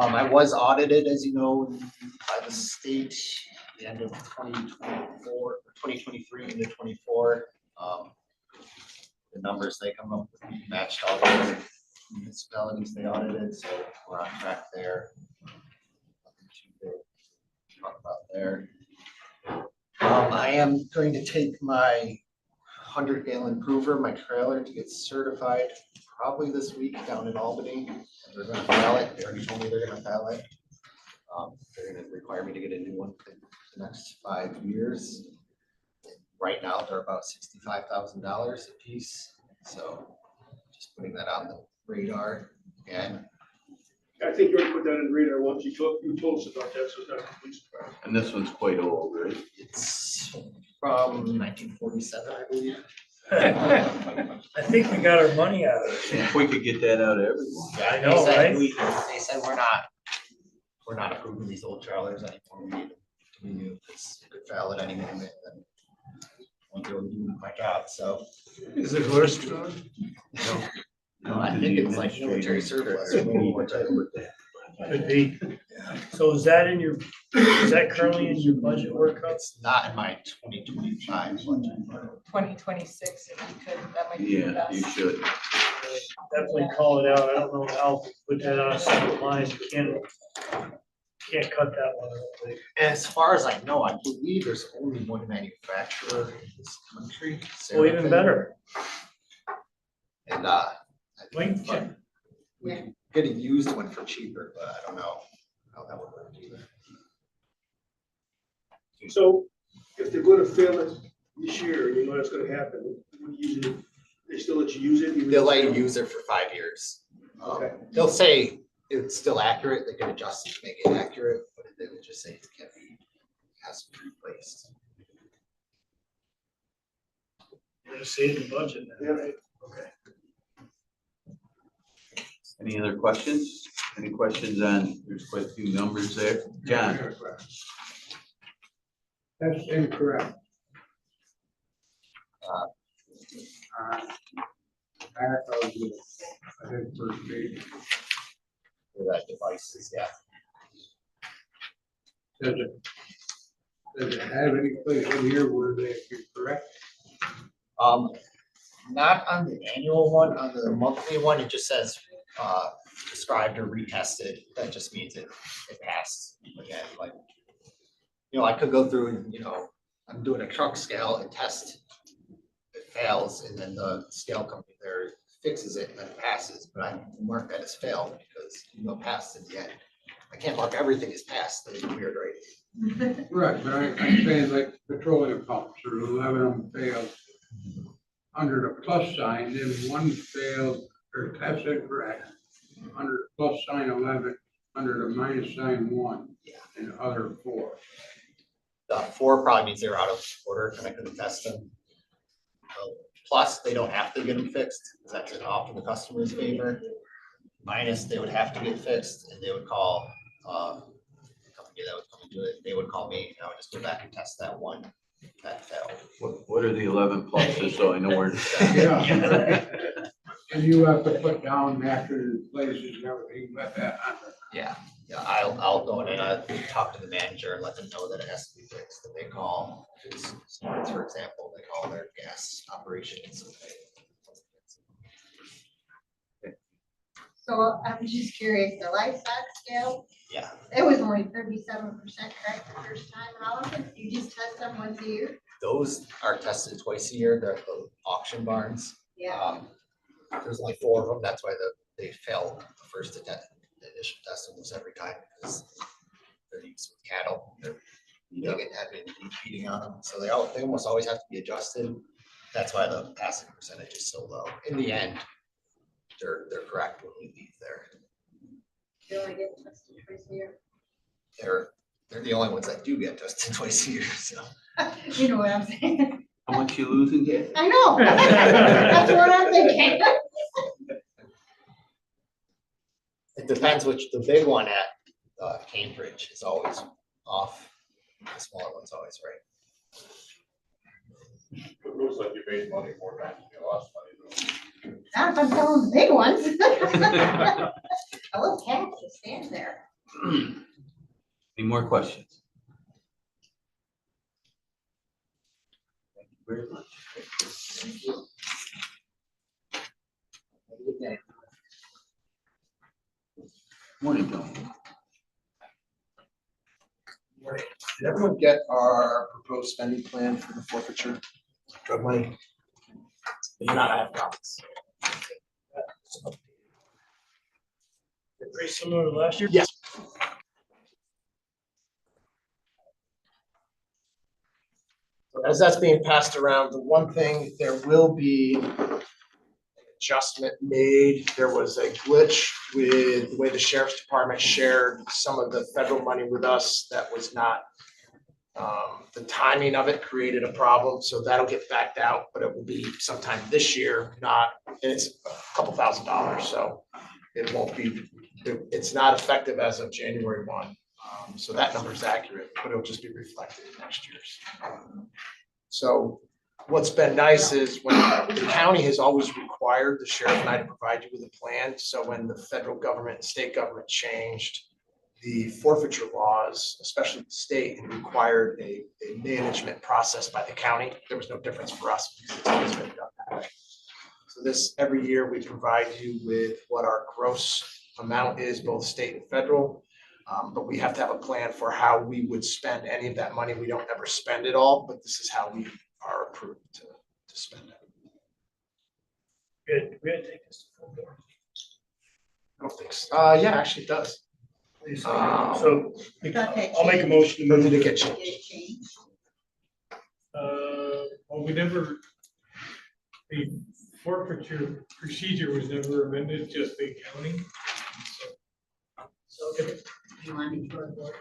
I was audited, as you know, by the state at the end of 2023 into 24. The numbers they come up with matched all the municipalities they audited, so we're on track there. Nothing too big to talk about there. I am going to take my 100-gallon prover, my trailer, to get certified probably this week down in Albany. They're gonna file it. They already told me they're gonna file it. They're gonna require me to get a new one for the next 5 years. Right now, they're about $65,000 a piece. So just putting that on the radar again. I think you already put that in the radar once. You told us about that, so it's not a complete surprise. And this one's quite old, right? It's from 1947, I believe. I think we got our money out of it. If we could get that out of everyone. Yeah, I know, right? They said we're not approving these old trailers anymore. We need to be new. It's a good valid any moment. And I'll be able to do my job. So. Is it horse trailer? No, I think it's like military surplus. Could be. So is that currently in your budget workup? It's not in my 2025 budget. 2026, if you could, that might be the Yeah, best. you should. Definitely call it out. I don't know how to put that on a separate line. You can't cut that one. I don't think. As far as I know, I believe there's only one manufacturer in this country. Well, even better. And Wait, check. we get a used one for cheaper, but I don't know how that would work either. So if they're gonna fail it this year, you know that's gonna happen, they still let you use it? even They'll if let you fail? use it for 5 years. Okay. They'll say it's still accurate. They can adjust it to make it accurate, but they would just say it can't be, has to be replaced. You're gonna save the budget now, right? Okay. Any other questions? Any questions on, there's quite a few numbers there. John? That's incorrect. Back of the, I think, first page, For that devices, yeah. does it have any place in here where they can correct? Not on the annual one, on the monthly one, it just says, described or retested. That just means it passed again, like, you know, I could go through and, you know, I'm doing a truck scale and test, it fails, and then the scale company there fixes it and then it passes, but I mark that as failed because, you know, passed in the end. I can't mark everything as passed, that's weird, right? Right, but I'm saying like petroleum pumps, or 11 of them failed under the plus sign, then one failed, or that's incorrect. Under the plus sign 11, under the minus sign 1, and the other 4. The 4 probably means they're out of order and I couldn't test them. Plus, they don't have to get them fixed, because that's off in the customer's favor. Minus, they would have to get fixed, and they would call the company that would come and do it. They would call me, and I would just go back and test that one that fell. What are the 11 pluses, so I know where to start? Yeah. And you have to put down after the places and everything, but that. Yeah, I'll go in and I'll talk to the manager and let them know that it has to be fixed, that they call, if it's sports, for example, they call their gas operations. So I'm just curious, the livestock scale, Yeah, it was only 37%, correct, the first time? How often, you just test them once a year? those are tested twice a year, they're the auction barns. Yeah. There's only 4 of them, that's why they failed the first attempt. The initial test almost every time, because they're used with cattle, they get having feeding on them, so they almost always have to be adjusted. That's why the passing percentage is so low. In the end, they're correct when we leave there. You only get tested twice a year. They're the only ones that do get tested twice a year, so. You know what I'm saying? How much you losing, gas? I know. That's what I'm thinking. It depends which, the big one at Cambridge is always off, the smaller one's always right. It looks like you made money more than you lost money. Not if I'm selling the big ones. A little cat just stands there. Any more questions? Thank you very much. Have a good day. Morning, Tom. Did everyone get our proposed spending plan for the forfeiture drug money? If not, I have copies. Very similar to last year? Yes. As that's being passed around, the one thing, there will be an adjustment made. There was a glitch with the way the sheriff's department shared some of the federal money with us that was not, the timing of it created a problem, so that'll get backed out, but it will be sometime this year, not, it's a couple $1,000s, so it won't be, it's not effective as of January 1. So that number is accurate, but it'll just be reflected in next year's. So what's been nice is when the county has always required the sheriff and I to provide you with a plan. So when the federal government and state government changed the forfeiture laws, especially the state, and required a management process by the county, there was no difference for us because it's always been done that way. So this, every year we provide you with what our gross amount is, both state and federal. But we have to have a plan for how we would spend any of that money. We don't ever spend it all, but this is how we are approved to spend it. Good, we had to take this to full board. I don't think so. Yeah, actually it does. So I'll make a motion. Or did it get changed? Well, we never, the forfeiture procedure was never amended, just the accounting. So You want me to go to board?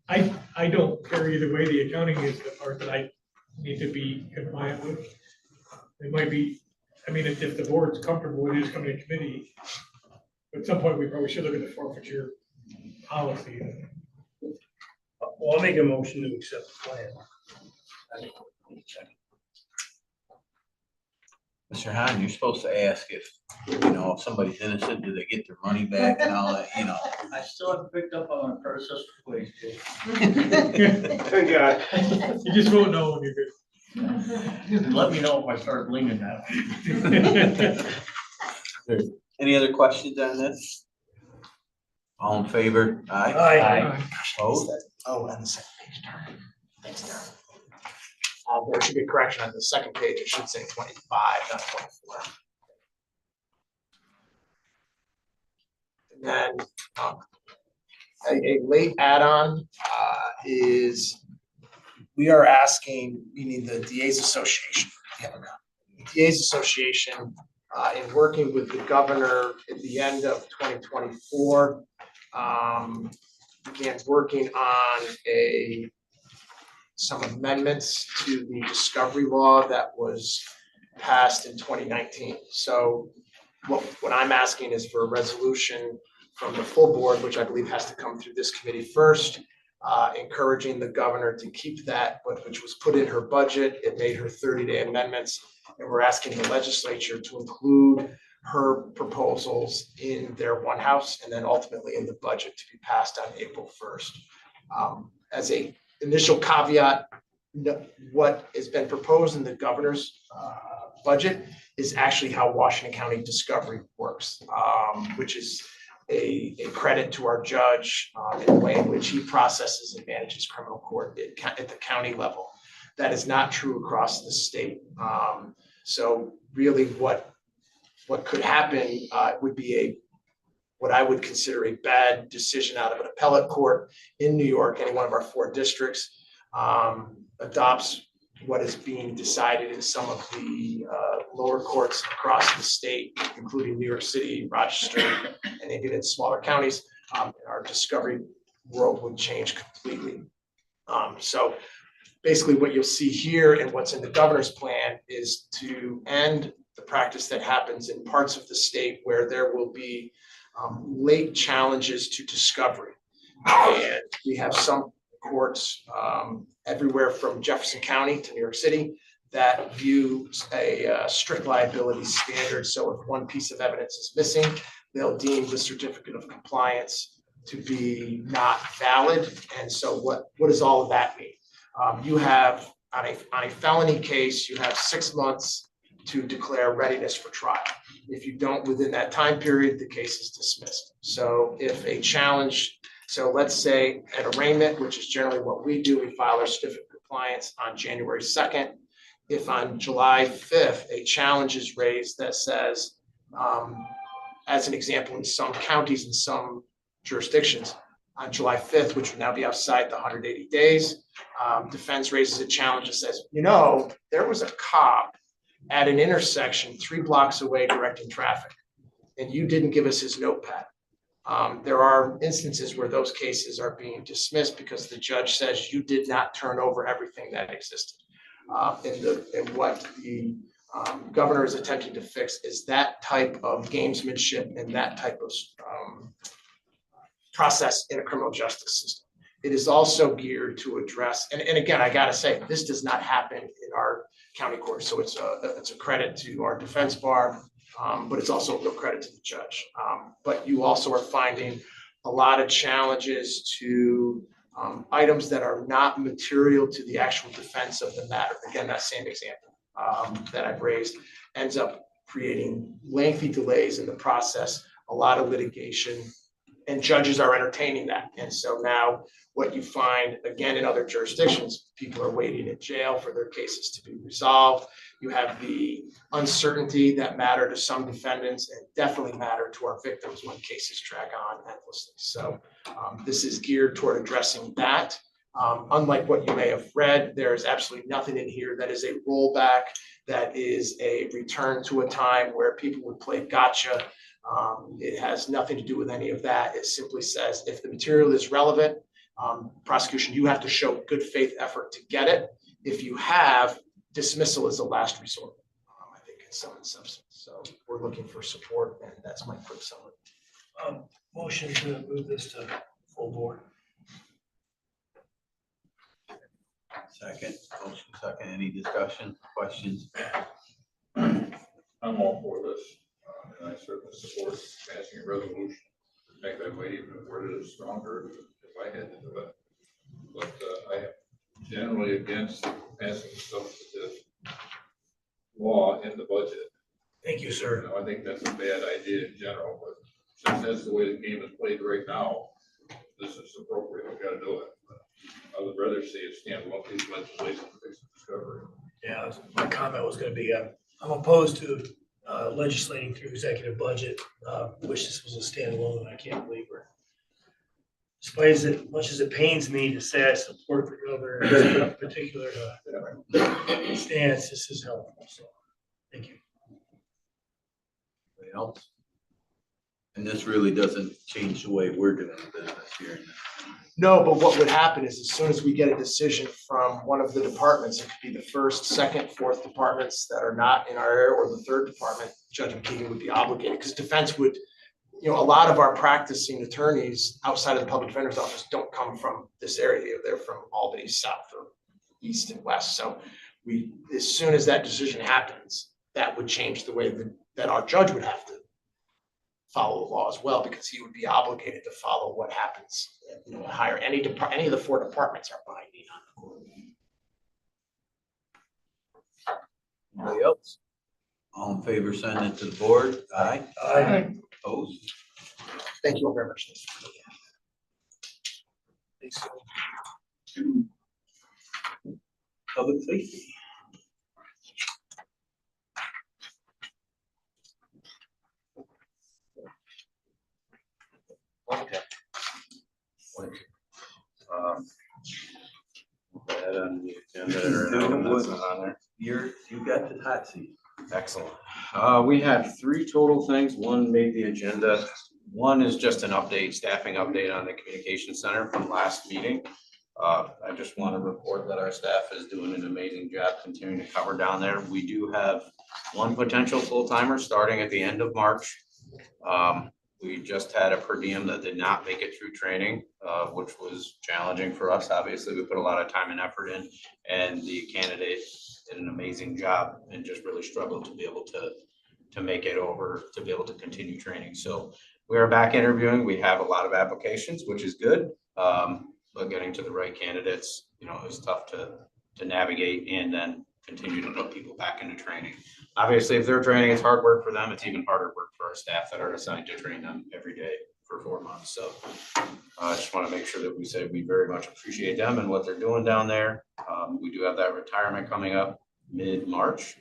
I don't care either way. The accounting is the part that I need to be compliant with. It might be, I mean, if the board's comfortable with it, just coming to committee. At some point, we probably should look at the forfeiture policy. Well, I'll make a motion to accept the plan. Mr. Hahn, you're supposed to ask if, if somebody's innocent, do they get their money back and all that, I still haven't picked up on my predecessor's ways, Jay. Thank God. You just won't know when you're good. Let me know if I start leaning that way. Any other questions on this? All in favor? Aye. Aye. Opposed? Oh, and the second page, darn. Thanks, Darren. There should be a correction on the second page. It should say 25, not 24. And then a late add-on is we are asking, meaning the DA's Association. The DA's Association, in working with the governor at the end of 2024, began working on some amendments to the discovery law that was passed in 2019. So what I'm asking is for a resolution from the full board, which I believe has to come through this committee first, encouraging the governor to keep that, which was put in her budget. It made her 30-day amendments. And we're asking the legislature to include her proposals in their one house and then ultimately in the budget to be passed on April 1st. As a initial caveat, what has been proposed in the governor's budget is actually how Washington County discovery works, which is a credit to our judge in the way in which he processes and manages criminal court at the county level. That is not true across the state. So really what could happen would be what I would consider a bad decision out of an appellate court in New York, any one of our 4 districts, adopts what is being decided in some of the lower courts across the state, including New York City, Rochester, and even in smaller counties. Our discovery world would change completely. So basically what you'll see here and what's in the governor's plan is to end the practice that happens in parts of the state where there will be late challenges to discovery. And we have some courts everywhere from Jefferson County to New York City that view a strict liability standard. So if one piece of evidence is missing, they'll deem the certificate of compliance to be not valid. And so what does all of that mean? You have on a felony case, you have 6 months to declare readiness for trial. If you don't within that time period, the case is dismissed. So if a challenge, so let's say an arraignment, which is generally what we do, we file our certificate of compliance on January 2nd. If on July 5th, a challenge is raised that says, as an example, in some counties and some jurisdictions, on July 5th, which would now be outside the 180 days, defense raises a challenge that says, there was a cop at an intersection 3 blocks away directing traffic, and you didn't give us his notepad. There are instances where those cases are being dismissed because the judge says you did not turn over everything that existed. And what the governor is attempting to fix is that type of gamesmanship and that type of process in a criminal justice system. It is also geared to address, and again, I gotta say, this does not happen in our county court. So it's a credit to our defense bar, but it's also a real credit to the judge. But you also are finding a lot of challenges to items that are not material to the actual defense of the matter. Again, that same example that I've raised ends up creating lengthy delays in the process, a lot of litigation, and judges are entertaining that. And so now what you find, again, in other jurisdictions, people are waiting in jail for their cases to be resolved. You have the uncertainty that matter to some defendants and definitely matter to our victims when cases drag on endlessly. So this is geared toward addressing that. Unlike what you may have read, there is absolutely nothing in here that is a rollback, that is a return to a time where people would play gotcha. It has nothing to do with any of that. It simply says if the material is relevant, prosecution, you have to show good faith effort to get it. If you have, dismissal is the last resort, I think, in some substance. So we're looking for support, and that's my quick summary. Motion to move this to full board. Second, motion second, any discussion, questions? I'm all for this, and I certainly support passing a resolution. In fact, I might even have worded it stronger if I had to do it. But I am generally against passing substantive law in the budget. Thank you, sir. I think that's a bad idea in general, but since that's the way the game is played right now, this is appropriate. We've got to do it. I would rather see a standalone piece of legislation to fix the discovery. Yeah, my comment was going to be, I'm opposed to legislating through executive budget. Wish this was a standalone, and I can't believe we're, despite as much as it pains me to say I support the governor in a particular stance, this is helpful. So, thank you. Anybody else? And this really doesn't change the way we're doing business here. No, but what would happen is as soon as we get a decision from one of the departments, it could be the first, second, fourth departments that are not in our area, or the third department, Judge McKeegan would be obligated, because defense would, you know, a lot of our practicing attorneys outside of the public defender's office don't come from this area. They're from Albany South or East and West. So we, as soon as that decision happens, that would change the way that our judge would have to follow the law as well, because he would be obligated to follow what happens. You know, hire any of the 4 departments are binding on the court. Anybody else? All in favor, send it to the board. Aye. Aye. Opposed? Thank you all very much. Public safety. Okay. That on the agenda or an item that's not on there. You got the hot seat. Excellent. We have 3 total things. One made the agenda. One is just an update, staffing update on the communication center from last meeting. I just want to report that our staff is doing an amazing job continuing to cover down there. We do have 1 potential full-timer starting at the end of March. We just had a per diem that did not make it through training, which was challenging for us. Obviously, we put a lot of time and effort in, and the candidate did an amazing job and just really struggled to be able to make it over, to be able to continue training. So we are back interviewing. We have a lot of applications, which is good. But getting to the right candidates, you know, is tough to navigate and then continue to put people back into training. Obviously, if they're training, it's hard work for them. It's even harder work for our staff that are assigned to train them every day for 4 months. So I just want to make sure that we say we very much appreciate them and what they're doing down there. We do have that retirement coming up mid-March,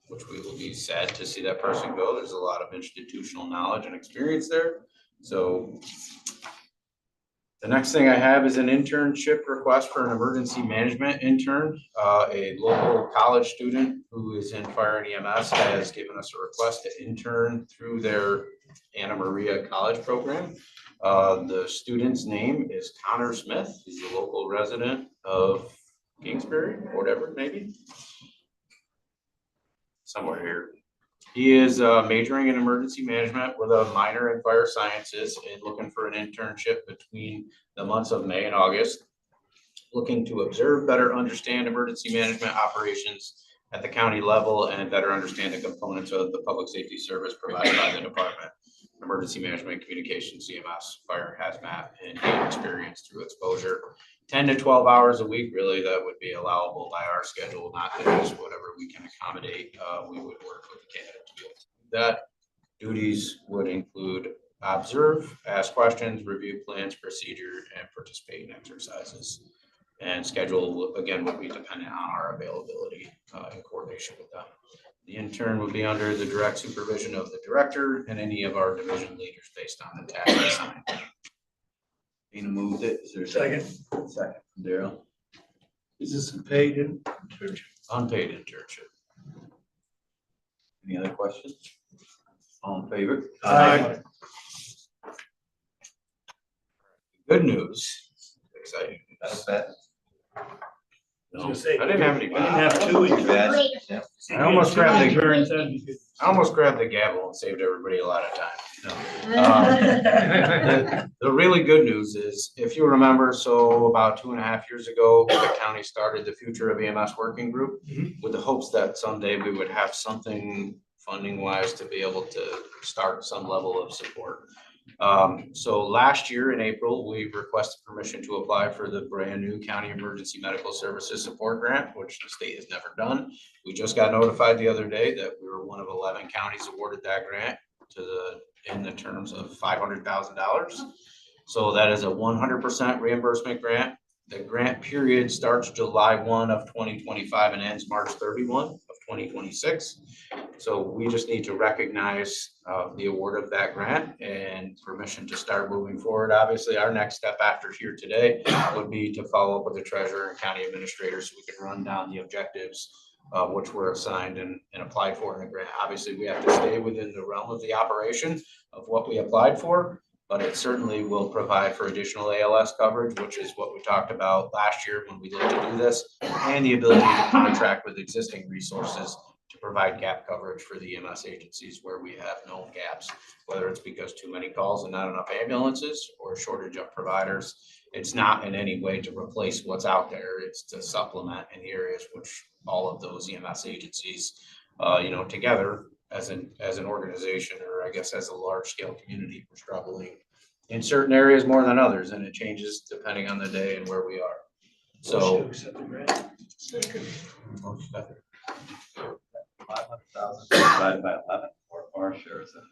which we will be sad to see that person go. There's a lot of institutional knowledge and experience there. So the next thing I have is an internship request for an emergency management intern. A local college student who is in fire and EMS has given us a request to intern through their Anna Maria College program. The student's name is Connor Smith. He's a local resident of Kingsbury, whatever, maybe. Somewhere here. He is majoring in emergency management with a minor in fire sciences and looking for an internship between the months of May and August. Looking to observe, better understand emergency management operations at the county level and better understand the components of the public safety service provided by the department. Emergency management, communication, CMS, fire, hazmat, and gain experience through exposure. 10 to 12 hours a week, really, that would be allowable by our schedule, not theirs. Whatever we can accommodate, we would work with the candidate to be able to do that. Duties would include observe, ask questions, review plans, procedure, and participate in exercises. And schedule, again, would be dependent on our availability in coordination with them. The intern would be under the direct supervision of the director and any of our division leaders based on the task assigned. Dana moved it. Is there a Second. Second. Daryl. Is this a paid internship? Unpaid internship. Any other questions? All in favor? Aye. Good news. Exciting. That's that. I was gonna say, I didn't have any. I didn't have 2 interns. I almost grabbed the Interns, that'd be good. I almost grabbed the gavel and saved everybody a lot of time. No. The really good news is, if you remember, so about 2.5 years ago, the county started the Future of EMS Working Group with the hopes that someday we would have something funding wise to be able to start some level of support. So last year in April, we requested permission to apply for the brand new County Emergency Medical Services Support Grant, which the state has never done. We just got notified the other day that we were one of 11 counties awarded that grant in the terms of $500,000. So that is a 100% reimbursement grant. The grant period starts July 1 of 2025 and ends March 31 of 2026. So we just need to recognize the award of that grant and permission to start moving forward. Obviously, our next step after here today would be to follow up with the treasurer and county administrator so we can run down the objectives which were assigned and applied for in the grant. Obviously, we have to stay within the realm of the operation of what we applied for, but it certainly will provide for additional ALS coverage, which is what we talked about last year when we looked to do this, and the ability to contract with existing resources to provide gap coverage for the EMS agencies where we have known gaps, whether it's because too many calls and not enough ambulances or a shortage of providers. It's not in any way to replace what's out there. It's to supplement in the areas which all of those EMS agencies, together as an organization, or I guess as a large scale community, we're struggling in certain areas more than others, and it changes depending on the day and where we are. Motion to So. accept the grant. $500,000 divided by 11 or our share is that.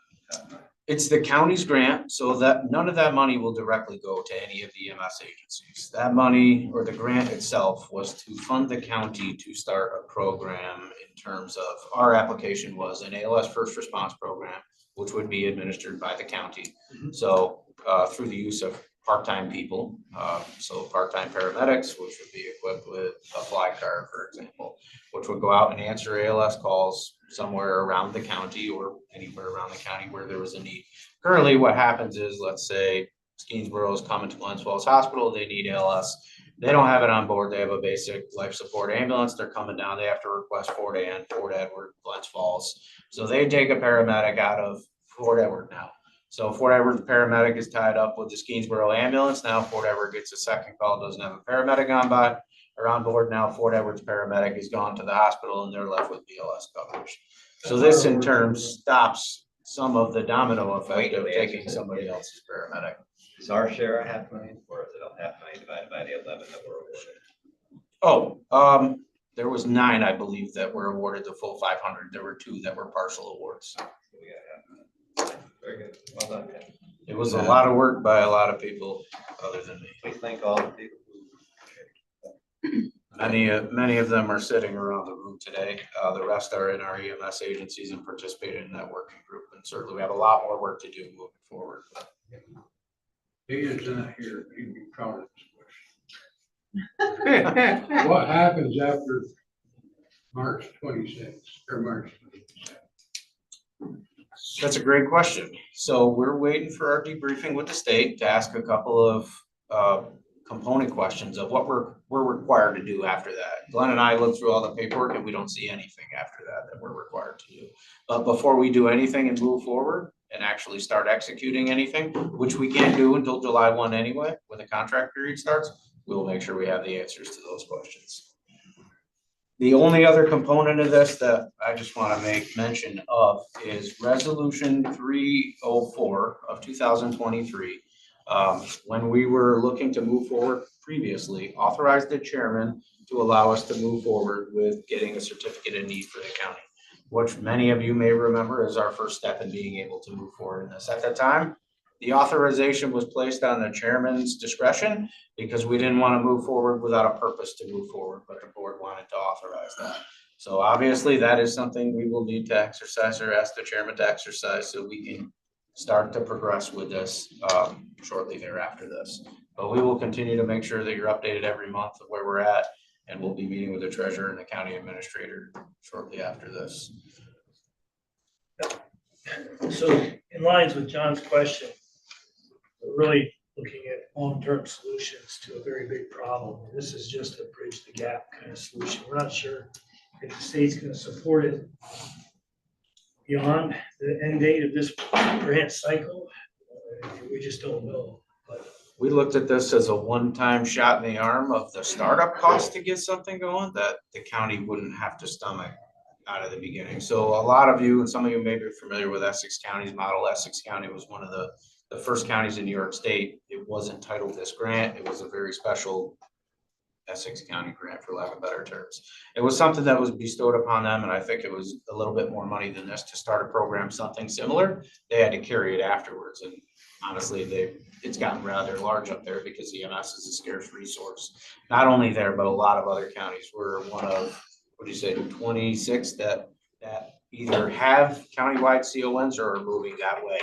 It's the county's grant, so that none of that money will directly go to any of the EMS agencies. That money, or the grant itself, was to fund the county to start a program in terms of, our application was an ALS first response program, which would be administered by the county. So through the use of part-time people, so part-time paramedics, which would be equipped with a fly car, for example, which would go out and answer ALS calls somewhere around the county or anywhere around the county where there was a need. Currently, what happens is, let's say Skeensboro is coming to Glens Falls Hospital, they need ALS. They don't have it on board. They have a basic life support ambulance. They're coming down. They have to request Fort Ann, Fort Edward, Glens Falls. So they take a paramedic out of Fort Edward now. So Fort Edward, the paramedic is tied up with the Skeensboro ambulance. Now Fort Edward gets a second call, doesn't have a paramedic on board. Now Fort Edward's paramedic is gone to the hospital and they're left with BLS coverage. So this in turn stops some of the domino effect of taking somebody else's paramedic. Is our share a $500,000 or is it a $500,000 divided by the 11 that were awarded? Oh, there was 9, I believe, that were awarded the full 500. There were 2 that were partial awards. Very good. Well done, Ken. It was a lot of work by a lot of people other than me. Please thank all the people who. Many of them are sitting around the room today. The rest are in our EMS agencies and participated in that working group. And certainly we have a lot more work to do moving forward. He is not here. He'd be proud of this question. What happens after March 26th or March 27th? That's a great question. So we're waiting for our debriefing with the state to ask a couple of component questions of what we're required to do after that. Glenn and I looked through all the paperwork and we don't see anything after that we're required to do. But before we do anything and move forward and actually start executing anything, which we can't do until July 1 anyway, when the contract period starts, we'll make sure we have the answers to those questions. The only other component of this that I just want to make mention of is Resolution 304 of 2023. When we were looking to move forward previously, authorized the chairman to allow us to move forward with getting a certificate of need for the county, which many of you may remember is our first step in being able to move forward in this. At that time, the authorization was placed on the chairman's discretion because we didn't want to move forward without a purpose to move forward, but the board wanted to authorize that. So obviously that is something we will need to exercise or ask the chairman to exercise so we can start to progress with this shortly thereafter this. But we will continue to make sure that you're updated every month of where we're at, and we'll be meeting with the treasurer and the county administrator shortly after this. So in lines with John's question, we're really looking at long-term solutions to a very big problem. This is just a bridge the gap kind of solution. We're not sure if the state's going to support it beyond the end date of this grant cycle. We just don't know. But we looked at this as a one-time shot in the arm of the startup cost to get something going that the county wouldn't have to stomach out of the beginning. So a lot of you, and some of you may be familiar with Essex County's model. Essex County was one of the first counties in New York State. It wasn't titled this grant. It was a very special Essex County grant, for lack of better terms. It was something that was bestowed upon them, and I think it was a little bit more money than this to start a program, something similar. They had to carry it afterwards, and honestly, it's gotten rather large up there because EMS is a scarce resource. Not only there, but a lot of other counties. We're one of, 26 that either have countywide CONs or are moving that way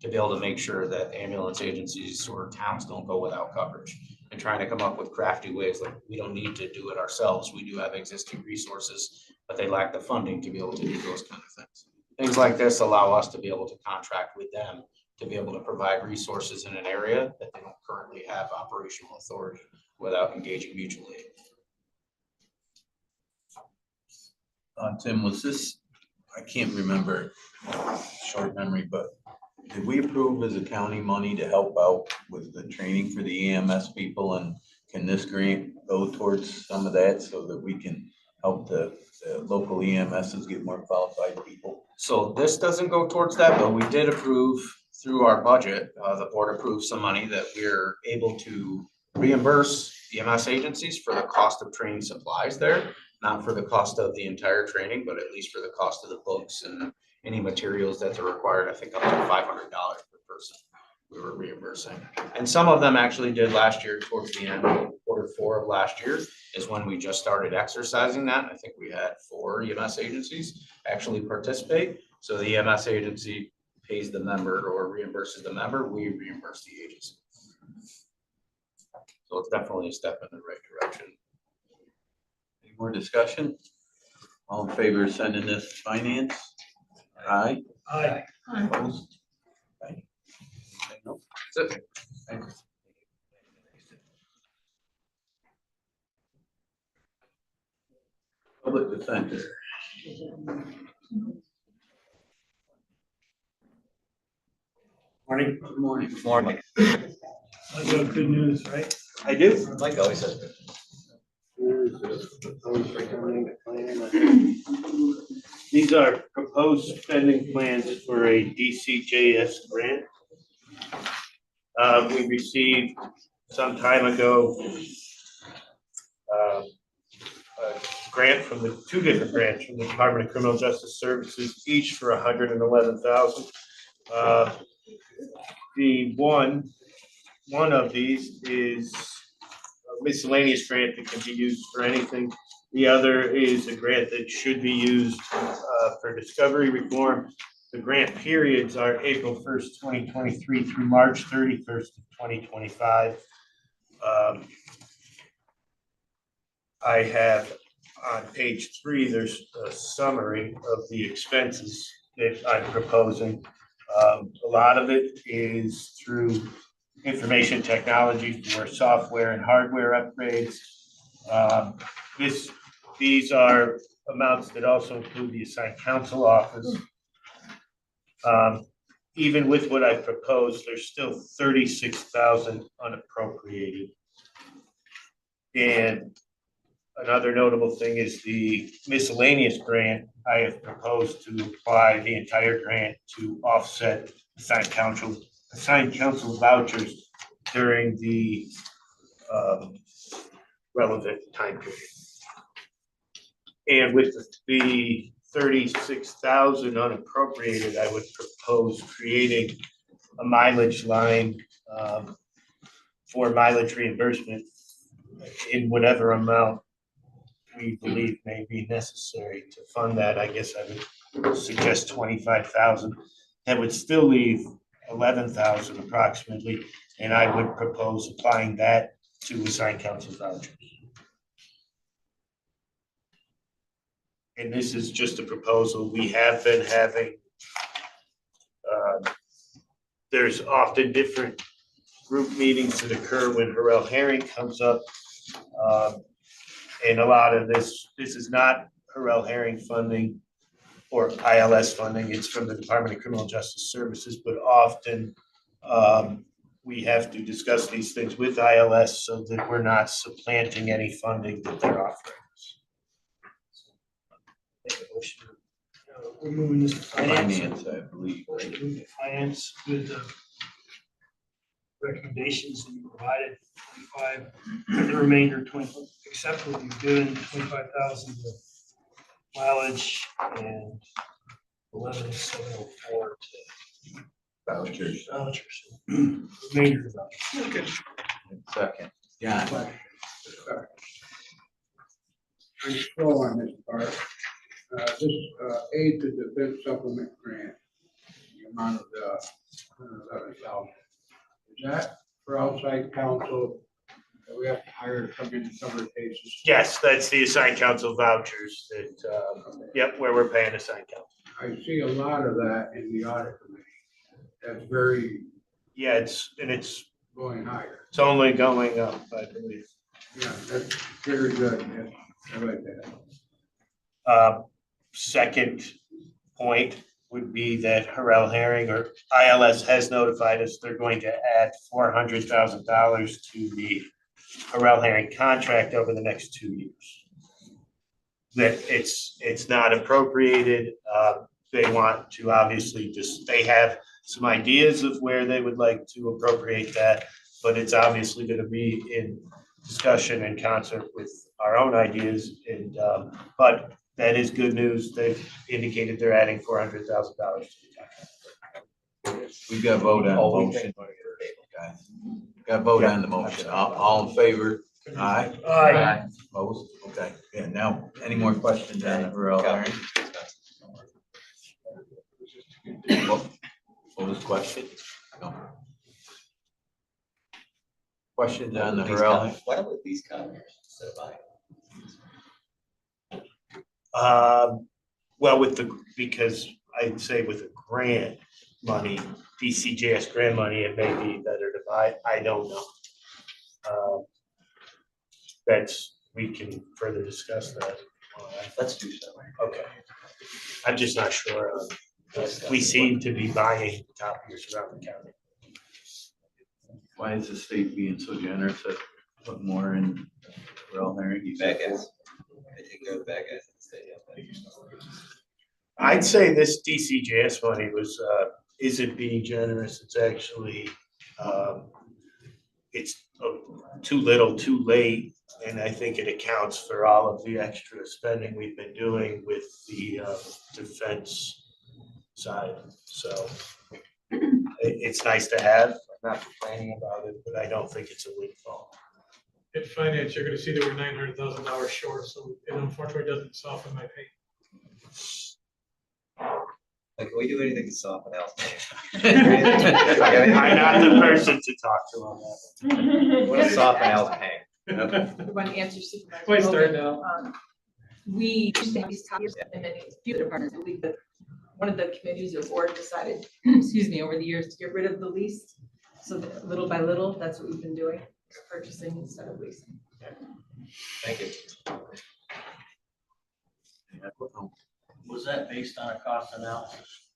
to be able to make sure that ambulance agencies or towns don't go without coverage, and trying to come up with crafty ways. Like, we don't need to do it ourselves. We do have existing resources, but they lack the funding to be able to do those kind of things. Things like this allow us to be able to contract with them to be able to provide resources in an area that they don't currently have operational authority without engaging mutually. Tim, was this, I can't remember, short memory, but did we approve as a county money to help out with the training for the EMS people? And can this grant go towards some of that so that we can help the local EMSs get more qualified people? So this doesn't go towards that, but we did approve through our budget, the board approved some money that we're able to reimburse EMS agencies for the cost of training supplies there, not for the cost of the entire training, but at least for the cost of the books and any materials that are required, I think up to $500 per person we were reimbursing. And some of them actually did last year towards the end, Q4 of last year is when we just started exercising that. I think we had 4 EMS agencies actually participate. So the EMS agency pays the member or reimburses the member, we reimburse the agency. So it's definitely a step in the right direction. Any more discussion? All in favor of sending this to finance? Aye. Aye. Opposed? Okay. Nope. That's it. Thanks. Public defender. Morning. Good morning. Good morning. I got good news, right? I do. Mike always says good. These are proposed spending plans for a DCJS grant. We received some time ago a grant from the 2 different grants from the Department of Criminal Justice Services, each for $111,000. The one of these is a miscellaneous grant that can be used for anything. The other is a grant that should be used for discovery reform. The grant periods are April 1st, 2023 through March 31st of 2025. I have on page 3, there's a summary of the expenses that I'm proposing. A lot of it is through information technology for software and hardware upgrades. These are amounts that also include the assigned counsel office. Even with what I've proposed, there's still $36,000 unappropriated. And another notable thing is the miscellaneous grant. I have proposed to apply the entire grant to offset assigned counsel vouchers during the relevant time period. And with the 36,000 unappropriated, I would propose creating a mileage line for mileage reimbursement in whatever amount we believe may be necessary to fund that. I guess I would suggest 25,000. That would still leave 11,000 approximately, and I would propose applying that to assigned counsel vouchers. And this is just a proposal. We have been having, there's often different group meetings that occur when Harrell Herring comes up. And a lot of this is not Harrell Herring funding or ILS funding. It's from the Department of Criminal Justice Services, but often we have to discuss these things with ILS so that we're not supplanting any funding that they're offering. We're moving this to finance. I believe. Motion to move to finance with the recommendations that you provided, 25, the remainder 20, except what you've given, 25,000 mileage and 11,704 to Vouchers. Remainder of vouchers. Okay. Second. Yeah. Slow on this part. This aid to defense supplement grant, the amount of $111,000. Is that for outside counsel that we have to hire to come in and cover cases? Yes, that's the assigned counsel vouchers that, yep, where we're paying assigned counsel. I see a lot of that in the audit committee. That's very. Yeah, it's going higher. It's only going up, I believe. Yeah, that's very good. Yes, I like that. second point would be that Harrell Herring or ILS has notified us they're going to add $400,000 to the Harrell Herring contract over the next 2 years. That it's not appropriated. They want to obviously they have some ideas of where they would like to appropriate that, but it's obviously going to be in discussion and concert with our own ideas. And but that is good news. They've indicated they're adding $400,000 to the contract. We got to vote on the motion. Guys, got to vote on the motion. All in favor? Aye. Aye. Opposed? Okay. Yeah, now, any more questions on the Harrell Herring? What was the question? No. Questions on the Harrell? Why don't these come here instead of buying? Well, because I'd say with the grant money, DCJS grant money, it may be better to buy. I don't know. We can further discuss that. Let's do so. Okay. I'm just not sure. We seem to be buying copiers around the county. Why is the state being so generous at putting more in Harrell Herring? Bad guys. I think they're the bad guys in the state. I'd say this DCJS money isn't being generous. It's actually, it's too little, too late. And I think it accounts for all of the extra spending we've been doing with the defense side. So it's nice to have. I'm not complaining about it, but I don't think it's a windfall. In finance, you're gonna see that we're $900,000 short, so it unfortunately doesn't soften my pain. Like, can we do anything to soften out? I'm not the person to talk to on that. What does soften out pain? One answer supervisor. Please start now. We used to have these copies and then a few departments, but one of the committees or board decided, excuse me, over the years to get rid of the lease. So that little by little, that's what we've been doing, purchasing instead of leasing. Thank you. Was that based on a cost analysis?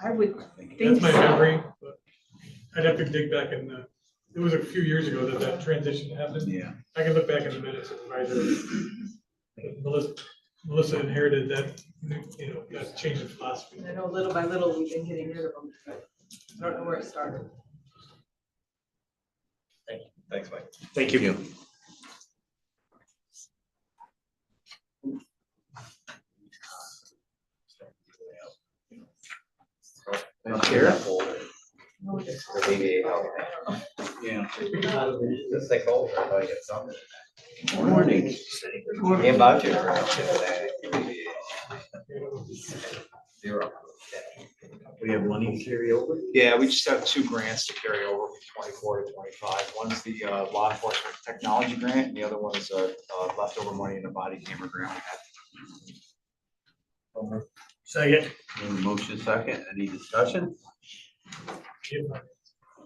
I would That's think my so. memory, but I'd have to dig back in it was a few years ago that transition happened. Yeah. I can look back in the minutes, Supervisor. Melissa inherited that, that change in philosophy. I know little by little, we've been getting rid of them, but I don't know where it started. Thank you. Thanks, Mike. Thank you. Here. Yeah. Just think over, I get something. Morning. And budget. Zero. We have money to carry over? Yeah, we just have 2 grants to carry over from 24 to 25. One's the law enforcement technology grant, and the other one is leftover money in the body camera grant. Second. Motion second. Any discussion?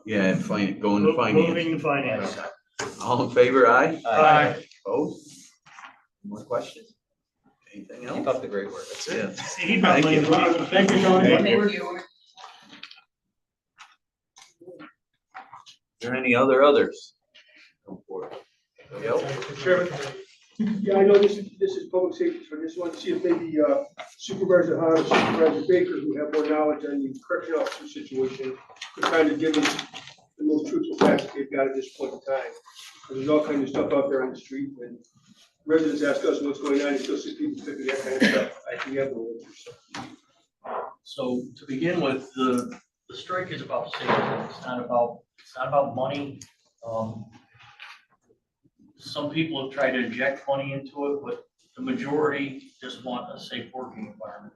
Yeah, and going to finance. Moving to finance. All in favor, aye? Aye. Opposed? More questions? Anything else? Keep up the great work. That's it. Yeah. Thank Thank you, Tony. Thank you. Is there any others? Go for it. Anybody else? Chairman. Yeah, I know this is public safety, so I just want to see if maybe Supervisor Hahn or Supervisor Baker, who have more knowledge on the correctional officer situation, could kind of give us the most truthful facts that they've got at this point in time. Because there's all kinds of stuff out there on the street, and residents ask us what's going on, and still see people picking that kind of stuff. I think we have no answers. So to begin with, the strike is about safety. It's not about money. Some people have tried to inject money into it, but the majority just want a safe working environment.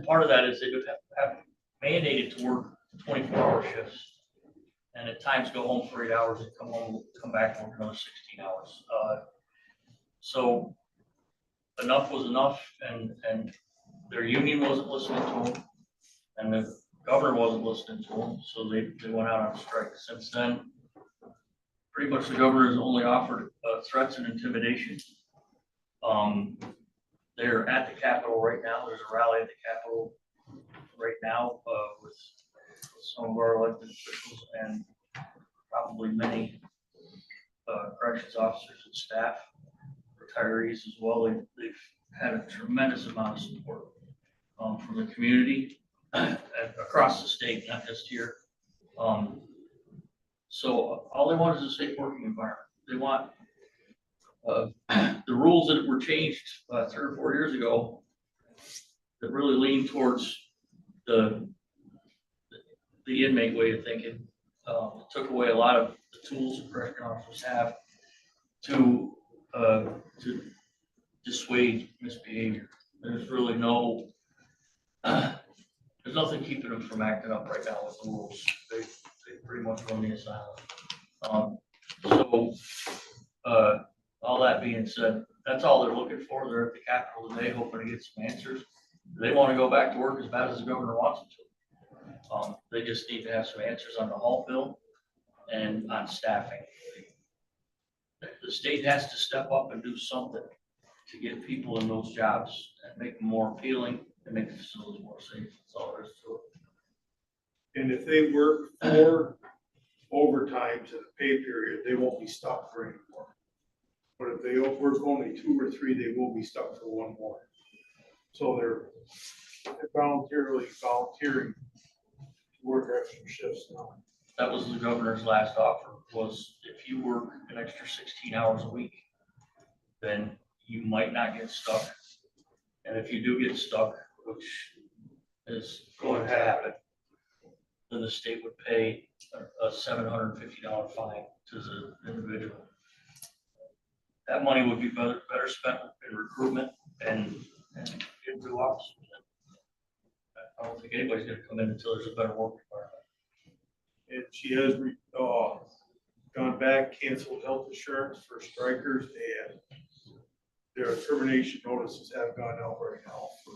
Part of that is they would have mandated to work 24-hour shifts, and at times go home for 8 hours and come back and work another 16 hours. So enough was enough, and their union wasn't listening to them, and the governor wasn't listening to them, so they went out on strike. Since then, pretty much the governor has only offered threats and intimidation. They're at the Capitol right now. There's a rally at the Capitol right now with some of our elected officials and probably many corrections officers and staff, retirees as well. They've had a tremendous amount of support from the community across the state, not just here. So all they want is a safe working environment. They want the rules that were changed 3 or 4 years ago that really lean towards the inmate way of thinking. Took away a lot of the tools that correction officers have to dissuade misbehavior. There's really there's nothing keeping them from acting up right now with the rules. They pretty much run the asylum. All that being said, that's all they're looking for. They're at the Capitol today hoping to get some answers. They want to go back to work as bad as the governor wants them to. They just need to have some answers on the halt bill and on staffing. The state has to step up and do something to get people in those jobs and make them more appealing and make the facilities more safe. That's all there is to it. And if they work 4 overtimes in a pay period, they won't be stuck for any more. But if they work only 2 or 3, they will be stuck for 1 more. So they're volunteering to work extra shifts now. That was the governor's last offer, was if you work an extra 16 hours a week, then you might not get stuck. And if you do get stuck, which is going to happen, then the state would pay a $750 fine to the individual. That money would be better spent in recruitment and into officers. I don't think anybody's gonna come in until there's a better work environment. And she has gone back, canceled health insurance for strikers, and their termination notices have gone out right now for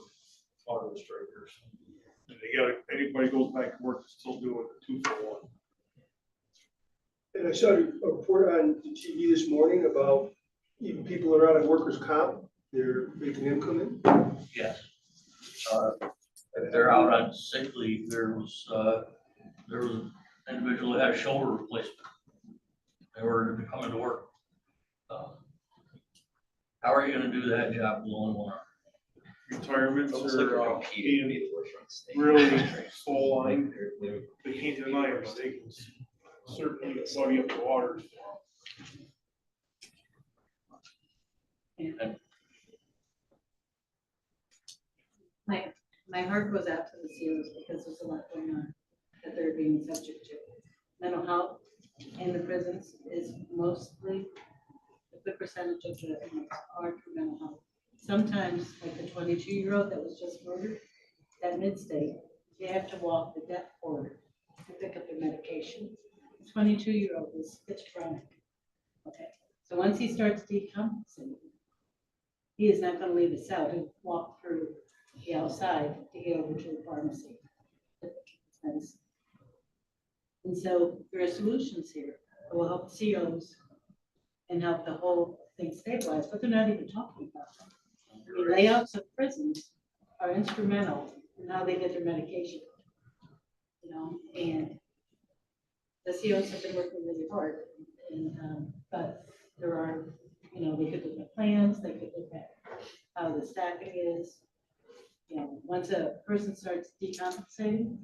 auto strikers. And anybody goes back to work, is still doing the 2-for-1. And I saw a report on the TV this morning about even people that are out of workers' comp, they're making them come in. Yes. If they're out on sick leave, there was an individual that had a shoulder replacement. They were coming to work. How are you gonna do that job with only one arm? Retirements Almost are like they're competing to be the worst run state. really full line. They can't deny it, but they can certainly muddy up the waters. My heart goes out to the CEOs because there's a lot going on that they're being subject to. Mental health in the prisons is mostly a good percentage of the inmates are for mental health. Sometimes, like the 22-year-old that was just murdered at Mid-State, they have to walk the death corridor to pick up their medication. The 22-year-old is schizophrenic. Okay, so once he starts decompensating, he is not going to leave the cell to walk through the outside to get over to the pharmacy. And so there are solutions here that will help COs and help the whole thing stabilize, but they're not even talking about that. I mean, layouts of prisons are instrumental in how they get their medication, and the COs have been working really hard, and but there are, they could look at plans, they could look at how the staffing is. Once a person starts decompensating,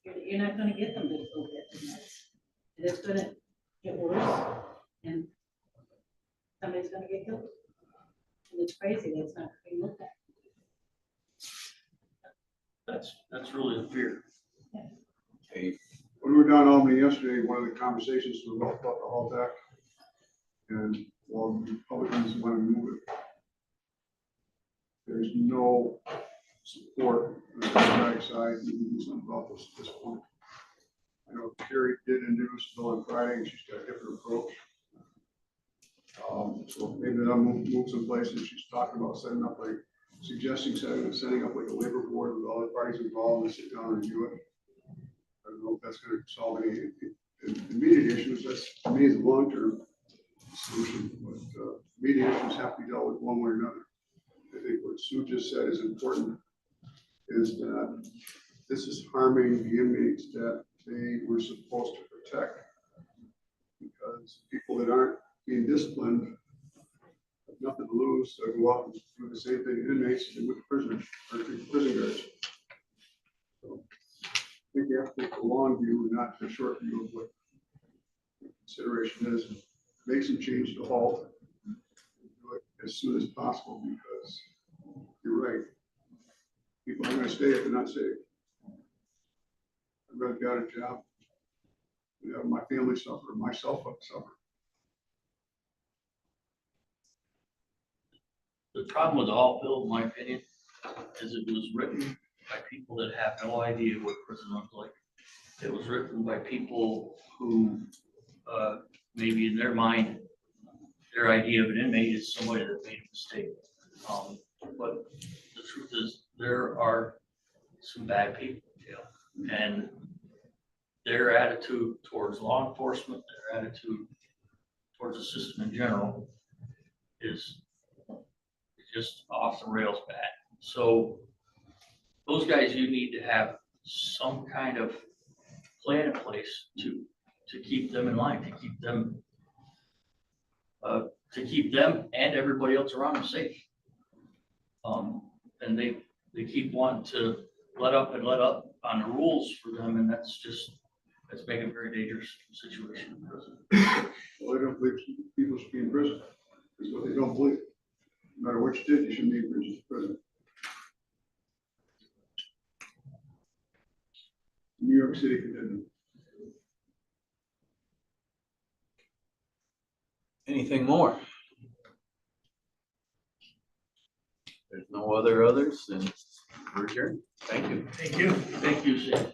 you're not going to get them to go get the meds. It's going to get worse, and somebody's going to get killed. And it's crazy that's not being looked at. That's really the fear. When we were down in Albany yesterday, one of the conversations was about the HALT Act. And while the Republicans want to move it, there's no support on the Democratic side to do something about this at this point. I know Carrie did introduce a bill on Friday, and she's got a different approach. So maybe that'll move some places. She's talking about suggesting setting up like a labor board with all the parties involved and sit down and review it. I don't know if that's going to solve any immediate issues. That's, to me, is a long-term solution, but immediate issues have to be dealt with one way or another. I think what Sue just said is important, is that this is harming the inmates that they were supposed to protect. Because people that aren't being disciplined have nothing to lose, so go out and do the same thing to inmates as they would to prisoners, or to prison guards. So I think you have to take the long view, not the short view of what the consideration is. Make some change to halt. And do it as soon as possible, because you're right. People are gonna stay if they're not safe. I'd rather got a job, you know, my family suffer, myself suffer. The problem with the halt bill, in my opinion, is it was written by people that have no idea what prison looks like. It was written by people who, maybe in their mind, their idea of an inmate is somebody that made a mistake. But the truth is, there are some bad people in jail, and their attitude towards law enforcement, their attitude towards the system in general is just off the rails bad. So those guys, you need to have some kind of plan in place to keep them in line, to keep them and everybody else around them safe. And they keep wanting to let up on the rules for them, and that's making a very dangerous situation in prison. Well, I don't believe people should be in prison. Is what they don't believe. No matter what you did, you shouldn't be in prison. New York City condemned. Anything more? There's no others, then we're adjourned. Thank you. Thank you. Thank you, Sam.